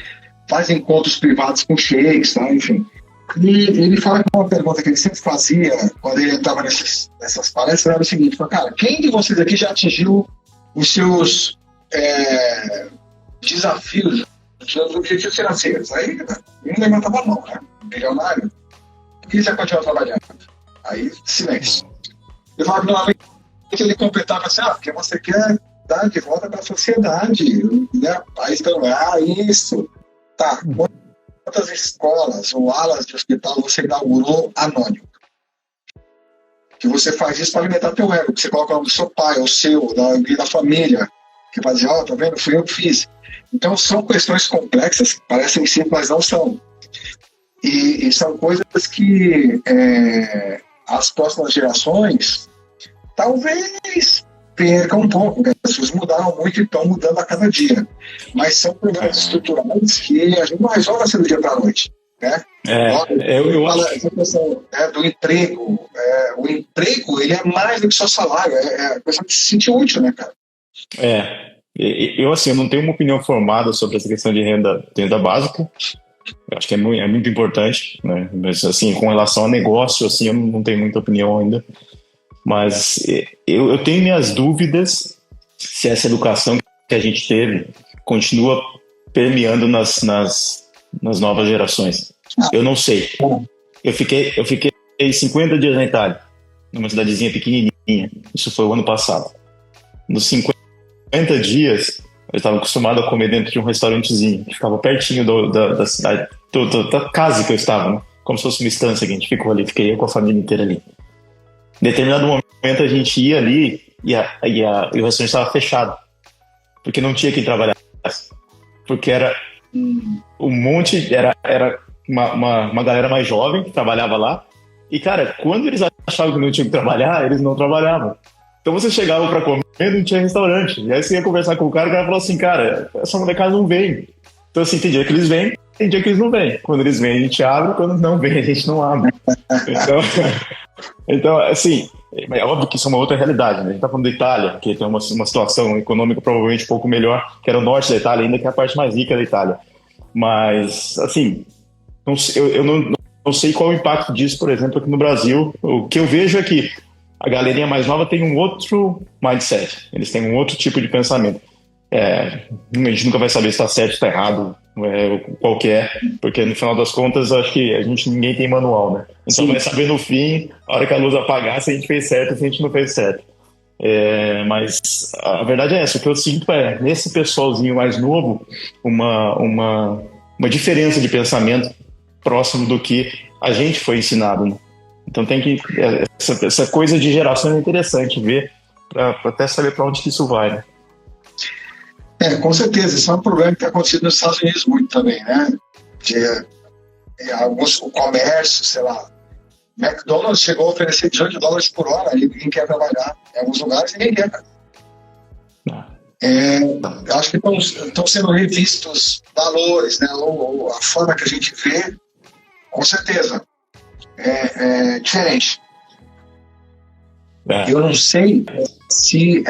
faz encontros privados com sheiks, tá? Enfim. E ele fala que uma pergunta que ele sempre fazia quando ele entrava nessas palestras era o seguinte: cara, quem de vocês aqui já atingiu os seus desafios, os seus objetivos financeiros? Aí ele levantava a mão, né? Bilionário. Por que você continua trabalhando? Aí, silêncio. Ele falava que normalmente ele completava assim: porque você quer dar de volta para a sociedade, né? Aí então, isso. Tá. Quantas escolas ou alas de hospital você inaugurou anônimo? Que você faz isso para alimentar teu ego, que você coloca o nome do seu pai, ou seu, da família, que vai dizer, tá vendo, fui eu que fiz. Então são questões complexas, que parecem simples, mas não são. E são coisas que as próximas gerações talvez percam um pouco, né? As pessoas mudaram muito e estão mudando a cada dia. Mas são problemas estruturais que a gente não resolve assim do dia para a noite. Né? Eu falo essa questão do emprego. O emprego, ele é mais do que só salário, é a questão de se sentir útil, né, cara? Eu, assim, eu não tenho uma opinião formada sobre essa questão de renda básica. Eu acho que é muito importante, né? Mas, assim, com relação a negócio, assim, eu não tenho muita opinião ainda. Mas eu tenho minhas dúvidas se essa educação que a gente teve continua permeando nas novas gerações. Eu não sei. Eu fiquei 50 dias na Itália, numa cidadezinha pequenininha. Isso foi o ano passado. Nos 50 dias, eu estava acostumado a comer dentro de um restaurantezinho, que ficava pertinho da cidade, da casa que eu estava, né? Como se fosse uma estância que a gente ficou ali. Fiquei eu com a família inteira ali. Em determinado momento, a gente ia ali e o restaurante estava fechado, porque não tinha quem trabalhasse. Porque era um monte, era uma galera mais jovem que trabalhava lá. E, cara, quando eles achavam que não tinham que trabalhar, eles não trabalhavam. Então você chegava pra comer e não tinha restaurante. E aí você ia conversar com o cara falou assim, cara, essa molecada não vem. Então, assim, tem dia que eles vêm, tem dia que eles não vêm. Quando eles vêm, a gente abre, quando não vem, a gente não abre. Então assim, é óbvio que isso é uma outra realidade, né? A gente tá falando da Itália, que tem uma situação econômica provavelmente um pouco melhor, que era o norte da Itália, ainda que é a parte mais rica da Itália. Mas, assim, eu não sei qual é o impacto disso, por exemplo, aqui no Brasil. O que eu vejo é que a galerinha mais nova tem um outro mindset, eles têm um outro tipo de pensamento. A gente nunca vai saber se está certo, se está errado, qual que é, porque no final das contas acho que ninguém tem manual, né? Então vai saber no fim, a hora que a luz apagar, se a gente fez certo, se a gente não fez certo. Mas a verdade é essa, o que eu sinto nesse pessoalzinho mais novo, uma diferença de pensamento próximo do que a gente foi ensinado, né? Então tem que essa coisa de geração é interessante ver, para até saber para onde que isso vai, né? Com certeza, isso é um problema que está acontecendo nos Estados Unidos muito também, né? O comércio, sei lá, McDonald's chegou a oferecer $18 por hora e ninguém quer trabalhar. Em alguns lugares ninguém quer. Acho que estão sendo revistos valores, né? Ou a forma que a gente vê, com certeza, é diferente. Eu não sei se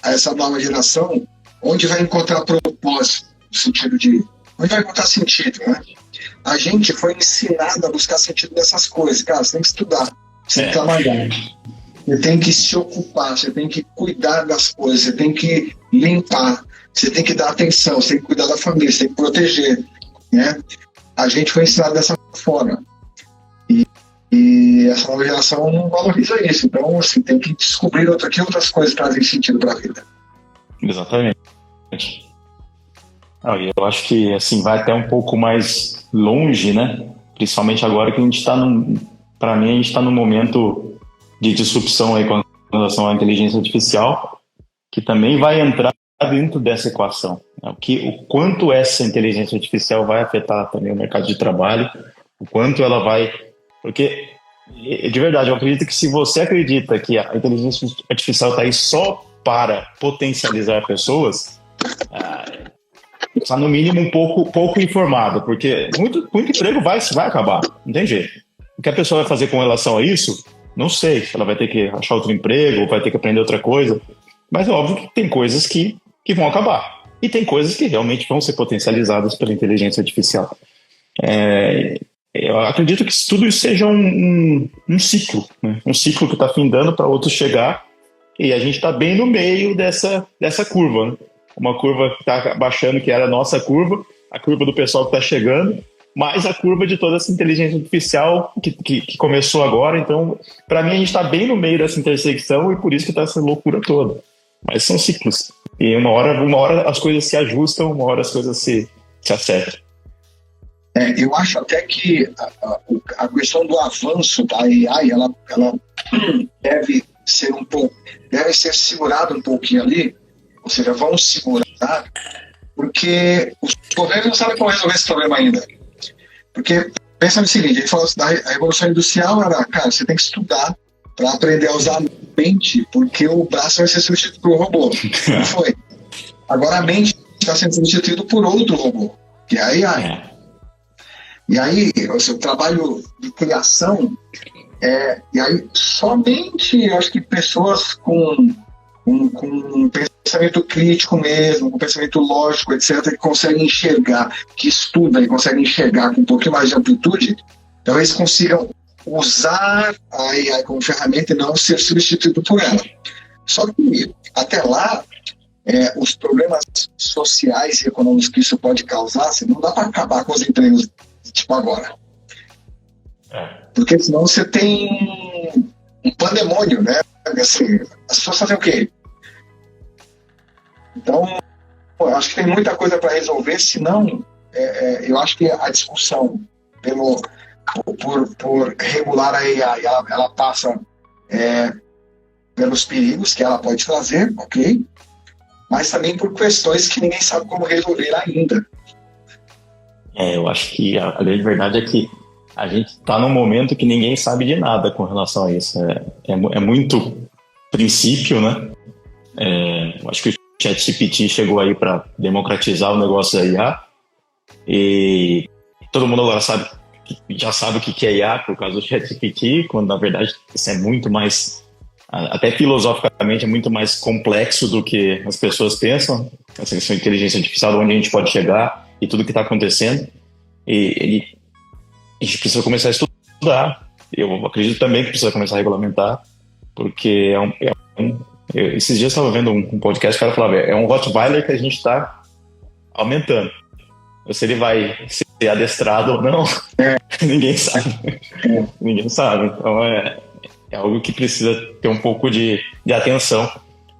essa nova geração, onde vai encontrar propósito, no sentido de onde vai encontrar sentido, né? A gente foi ensinado a buscar sentido nessas coisas. Cara, você tem que estudar, você tem que trabalhar, você tem que se ocupar, você tem que cuidar das coisas, você tem que limpar, você tem que dar atenção, você tem que cuidar da família, você tem que proteger, né? A gente foi ensinado dessa forma. E essa nova geração não valoriza isso. Então, assim, tem que descobrir outras coisas trazem sentido para a vida. Exatamente. Eu acho que assim vai até um pouco mais longe, né? Principalmente agora que a gente está para mim, a gente está num momento de disrupção aí com relação à inteligência artificial, que também vai entrar dentro dessa equação. O quanto essa inteligência artificial vai afetar também o mercado de trabalho, o quanto ela vai... Porque, de verdade, eu acredito que se você acredita que a inteligência artificial está aí só para potencializar pessoas, está no mínimo um pouco informado, porque muito emprego vai acabar, não tem jeito. O que a pessoa vai fazer com relação a isso, não sei. Ela vai ter que achar outro emprego, vai ter que aprender outra coisa, mas é óbvio que tem coisas que vão acabar, e tem coisas que realmente vão ser potencializadas pela inteligência artificial. Eu acredito que tudo isso seja um ciclo, né? Um ciclo que está findando para outros chegar, e a gente está bem no meio dessa curva, né? Uma curva que está baixando, que era a nossa curva, a curva do pessoal que está chegando, mais a curva de toda essa inteligência artificial que começou agora. Então, para mim, a gente está bem no meio dessa intersecção, e por isso que está essa loucura toda. Mas são ciclos, e uma hora as coisas se ajustam, uma hora as coisas se acertam. Eu acho até que a questão do avanço da AI, ela deve ser segurada um pouquinho ali, ou seja, vão segurar, porque os governos não sabem como resolver esse problema ainda. Porque, pensa no seguinte, ele falou da Revolução Industrial, cara, você tem que estudar para aprender a usar a mente, porque o braço vai ser substituído por um robô. Não foi. Agora a mente está sendo substituída por outro robô, que é a AI. E aí, o seu trabalho de criação, e aí somente, eu acho que pessoas com com um pensamento crítico mesmo, um pensamento lógico, etc., que consegue enxergar, que estuda e consegue enxergar com um pouquinho mais de amplitude, talvez consigam usar a AI como ferramenta e não ser substituído por ela. Só que, até lá, os problemas sociais e econômicos que isso pode causar, assim, não dá para acabar com os empregos tipo agora. Porque senão você tem um pandemônio, né? Assim, as pessoas fazem o quê? Então, eu acho que tem muita coisa para resolver, senão eu acho que a discussão por regular a AI, ela passa pelos perigos que ela pode trazer, ok? Mas também por questões que ninguém sabe como resolver ainda. Eu acho que a grande verdade é que a gente está num momento que ninguém sabe de nada com relação a isso. É muito princípio, né? Eu acho que o ChatGPT chegou aí para democratizar o negócio da IA e todo mundo agora já sabe o que é IA por causa do ChatGPT, quando na verdade isso é muito mais, até filosoficamente, é muito mais complexo do que as pessoas pensam. Essa questão de inteligência artificial, onde a gente pode chegar e tudo que está acontecendo. E a gente precisa começar a estudar. Eu acredito também que precisa começar a regulamentar, porque esses dias eu estava vendo um podcast, o cara falava, é um Rottweiler que a gente está aumentando. Se ele vai ser adestrado ou não, ninguém sabe. Ninguém sabe. Então é algo que precisa ter um pouco de atenção.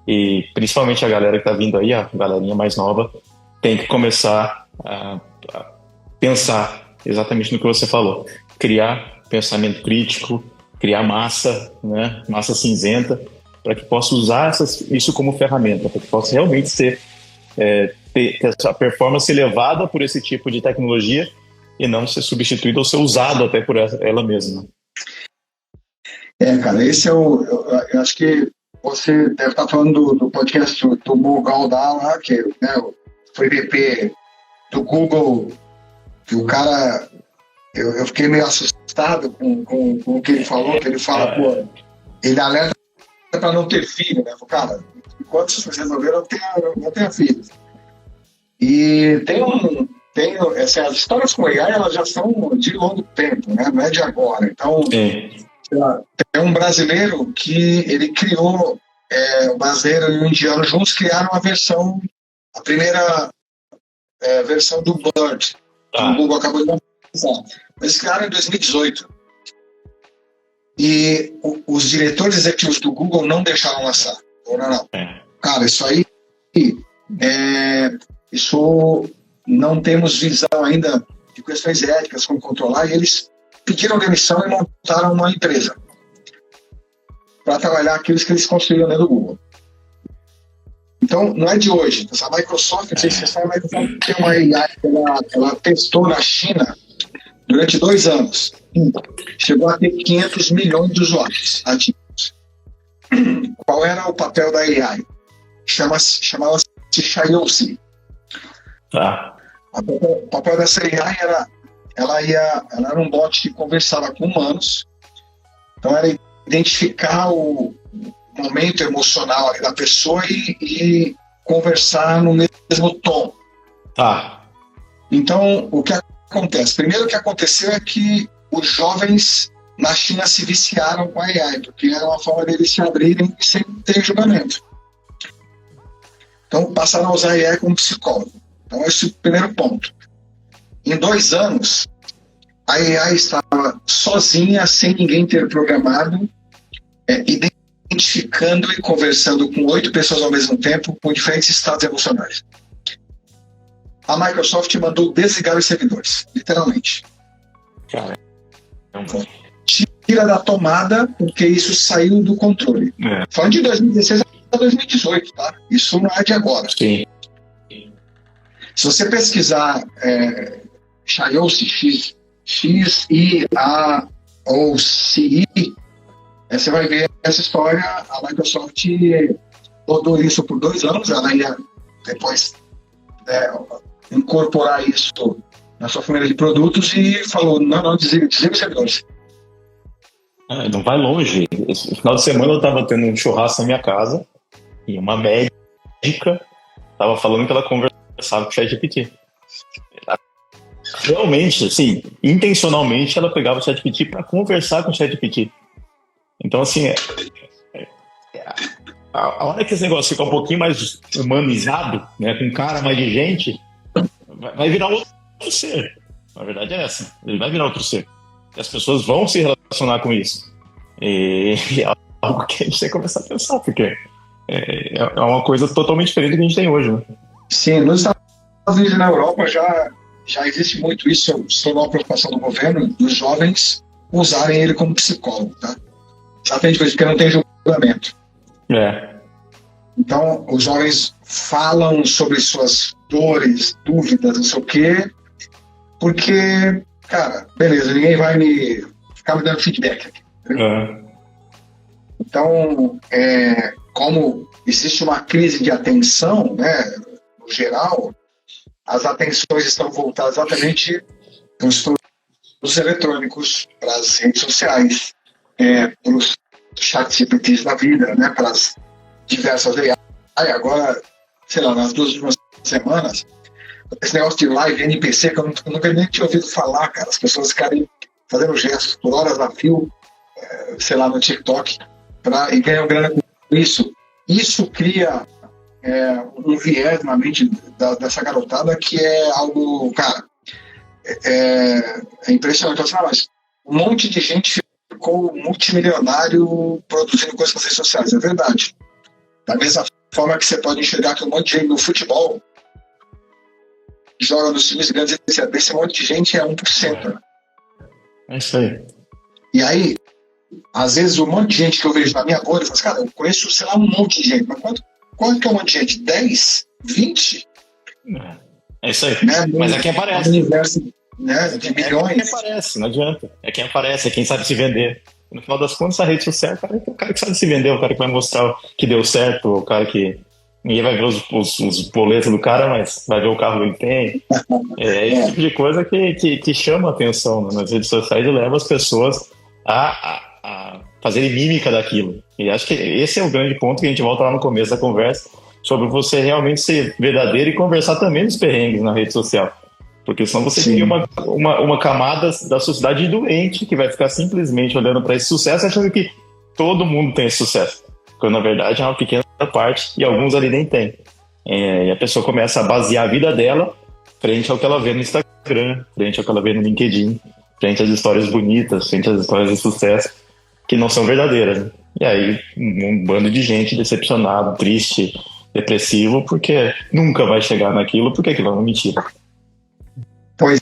E principalmente a galera que está vindo aí, a galerinha mais nova, tem que começar a pensar exatamente no que você falou. Criar pensamento crítico, criar massa, né? Massa cinzenta, para que possa usar isso como ferramenta, para que possa realmente ter essa performance elevada por esse tipo de tecnologia e não ser substituído ou ser usado até por ela mesma. Cara, esse eu acho que você deve estar falando do podcast do Mo Gauda lá, que foi VP do Google, que o cara, eu fiquei meio assustado com o que ele falou, que ele fala, ele alerta para não ter filho, né? Cara, enquanto vocês resolveram, não tenha filhos. E assim, as histórias com AI, elas já são de longo tempo, né? Não é de agora. Então, tem um brasileiro que ele criou, o brasileiro e o indiano juntos criaram a primeira versão do Bird, que o Google acabou de lançar. Eles criaram em 2018. E os diretores executivos do Google não deixaram lançar. Não. Cara, isso aí, isso não temos visão ainda de questões éticas, como controlar, e eles pediram demissão e montaram uma empresa para trabalhar aquilo que eles construíram dentro do Google. Então, não é de hoje. A Microsoft, não sei se você sabe, a Microsoft tem uma AI que ela testou na China durante 2 anos. Chegou a ter 500 milhões de usuários ativos. Qual era o papel da AI? Chamava-se Xiaoxi. O papel dessa AI ela era um bot que conversava com humanos. Então, era identificar o momento emocional ali da pessoa e conversar no mesmo tom. Então, o que acontece? Primeiro, o que aconteceu é que os jovens na China se viciaram com a AI, porque era uma forma deles se abrirem sem ter julgamento. Então, passaram a usar a AI como psicólogo. Então, esse é o primeiro ponto. Em 2 anos, a AI estava sozinha, sem ninguém ter programado, identificando e conversando com 8 pessoas ao mesmo tempo, com diferentes estados emocionais. A Microsoft mandou desligar os servidores, literalmente. Tira da tomada, porque isso saiu do controle. Falando de 2016 a 2018, tá? Isso não é de agora. Sim. Se você pesquisar Xiaoxi, X-I-A-O-C-I, você vai ver essa história. A Microsoft rodou isso por 2 anos, ela ia depois incorporar isso na sua família de produtos e falou, não, desliga os servidores. Não vai longe. Esse final de semana eu estava tendo um churrasco na minha casa E uma médica estava falando que ela conversava com o ChatGPT. Realmente, assim, intencionalmente, ela pegava o ChatGPT para conversar com o ChatGPT. Então, assim, a hora que esse negócio fica um pouquinho mais humanizado, né, com cara mais de gente, vai virar outro ser. Na verdade é essa. Ele vai virar outro ser. E as pessoas vão se relacionar com isso. E é algo que a gente tem que começar a pensar, porque é uma coisa totalmente diferente do que a gente tem hoje, né? Sim, nos Estados Unidos e na Europa já existe muito isso, sobre uma preocupação do governo, dos jovens usarem ele como psicólogo, tá? Exatamente por isso, porque não tem julgamento. Então, os jovens falam sobre suas dores, dúvidas, não sei o quê, porque, cara, beleza, ninguém vai ficar me dando feedback aqui. Então, como existe uma crise de atenção, né, no geral, as atenções estão voltadas exatamente para os eletrônicos, para as redes sociais, para os chats GPTs da vida, né, para as diversas AI. Agora, sei lá, nas 2 últimas semanas, esse negócio de live NPC, que eu nunca nem tinha ouvido falar, cara, as pessoas ficarem fazendo gestos por horas a fio, sei lá, no TikTok, e ganham grana com isso. Isso cria um viés na mente dessa garotada que é algo, cara, é impressionante. Assim, mas um monte de gente ficou multimilionário produzindo coisas nas redes sociais, é verdade. Da mesma forma que você pode enxergar que um monte de gente no futebol joga nos times grandes, esse monte de gente é 1%. Né? É isso aí. E aí, às vezes, um monte de gente que eu vejo na minha bolha, eu falo assim, cara, eu conheço, sei lá, um monte de gente, mas quanto que é um monte de gente? 10? 20? É isso aí. Né? Mas é quem aparece. Um universo, né, de milhões. É quem aparece, não adianta. É quem aparece, é quem sabe se vender. No final das contas, a rede social é o cara que sabe se vender, o cara que vai mostrar que deu certo, o cara que... Ninguém vai ver os boletos do cara, mas vai ver o carro que ele tem. É esse tipo de coisa que chama a atenção, né, nas redes sociais e leva as pessoas a fazerem mímica daquilo. E acho que esse é o grande ponto que a gente volta lá no começo da conversa, sobre você realmente ser verdadeiro e conversar também dos perrengues na rede social. Porque senão você cria uma camada da sociedade doente que vai ficar simplesmente olhando para esse sucesso achando que todo mundo tem esse sucesso. Quando na verdade é uma pequena parte e alguns ali nem tem. E a pessoa começa a basear a vida dela frente ao que ela vê no Instagram, frente ao que ela vê no LinkedIn, frente às histórias bonitas, frente às histórias de sucesso que não são verdadeiras. Né? E aí um bando de gente decepcionado, triste, depressivo, porque nunca vai chegar naquilo, porque aquilo é uma mentira. Pois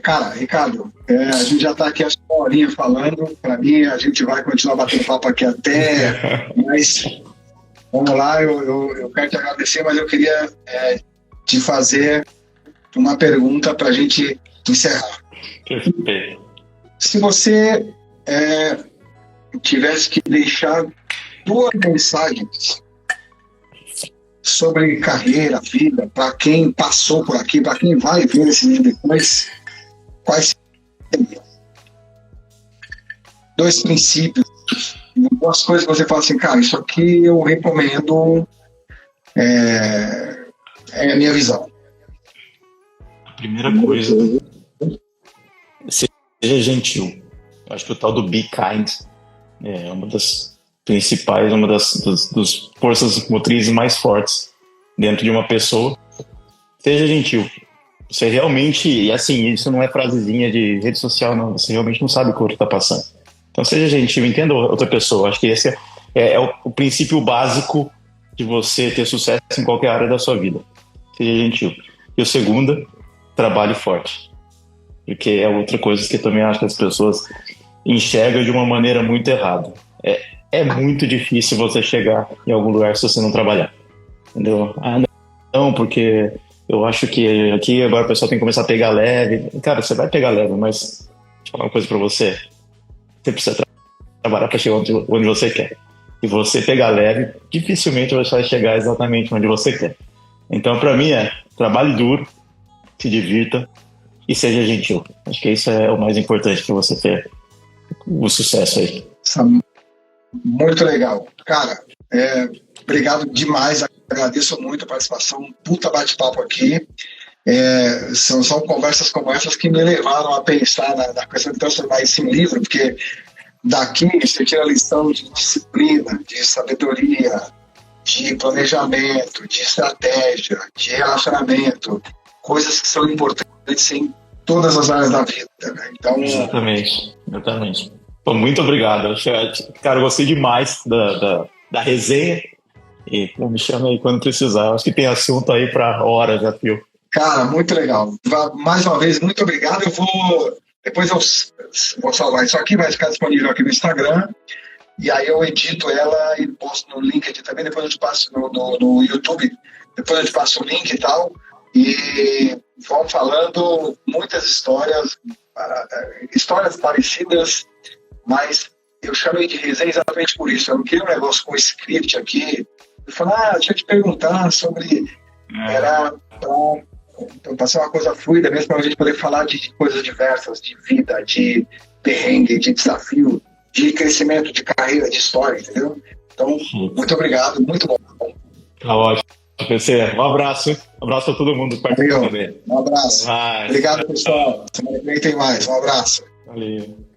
cara, Ricardo, a gente já está aqui a uma horinha falando, para mim a gente vai continuar batendo papo aqui até, mas vamos lá, eu quero te agradecer, mas eu queria te fazer uma pergunta para a gente encerrar. Perfeito. Se você tivesse que deixar 2 mensagens sobre carreira, vida, para quem passou por aqui, para quem vai ver esse vídeo depois, quais seriam? 2 princípios, 2 coisas que você fala assim, cara, isso aqui eu recomendo, é a minha visão. A primeira coisa, seja gentil. Eu acho que o tal do be kind é uma das principais, uma das forças motrizes mais fortes dentro de uma pessoa. Seja gentil. Você realmente, e assim, isso não é frasezinha de rede social, não. Você realmente não sabe o que o outro está passando. Então seja gentil, entenda outra pessoa. Acho que esse é o princípio básico de você ter sucesso em qualquer área da sua vida. Seja gentil. E o segundo, trabalhe forte. Porque é outra coisa que eu também acho que as pessoas enxergam de uma maneira muito errada. É muito difícil você chegar em algum lugar se você não trabalhar. Entendeu? Não, porque eu acho que aqui agora o pessoal tem que começar a pegar leve. Cara, você vai pegar leve, mas deixa eu falar uma coisa pra você. Você precisa trabalhar para chegar onde você quer. E você pegar leve, dificilmente você vai chegar exatamente onde você quer. Então, para mim, trabalhe duro, se divirta e seja gentil. Acho que isso é o mais importante para você ter o sucesso aí. Muito legal. Cara, Obrigado demais, agradeço muito a participação, um puta bate-papo aqui. São conversas como essas que me levaram a pensar na questão de transformar isso em livro, porque daqui você tira a lição de disciplina, de sabedoria, de planejamento, de estratégia, de relacionamento, coisas que são importantes em todas as áreas da vida, né? Então, exatamente. Pô, muito obrigado. Cara, eu gostei demais da resenha. E me chama aí quando precisar. Acho que tem assunto aí para horas, já, Fio. Cara, muito legal. Mais uma vez, muito obrigado. Depois eu vou salvar isso aqui, vai ficar disponível aqui no Instagram. E aí eu edito ela e posto no LinkedIn também. Depois eu te passo no YouTube. Depois eu te passo o link e tal. E vão falando muitas histórias parecidas, mas eu chamei de resenha exatamente por isso. Eu não queria um negócio com script aqui. Eu falei, deixa eu te perguntar sobre... Era para ser uma coisa fluida mesmo, para a gente poder falar de coisas diversas, de vida, de perrengue, de desafio, de crescimento, de carreira, de história, entendeu? Então, muito obrigado, muito bom. Tá ótimo, PC. Um abraço para todo mundo. Um abraço. Obrigado, pessoal. Semana que vem tem mais. Um abraço. Valeu.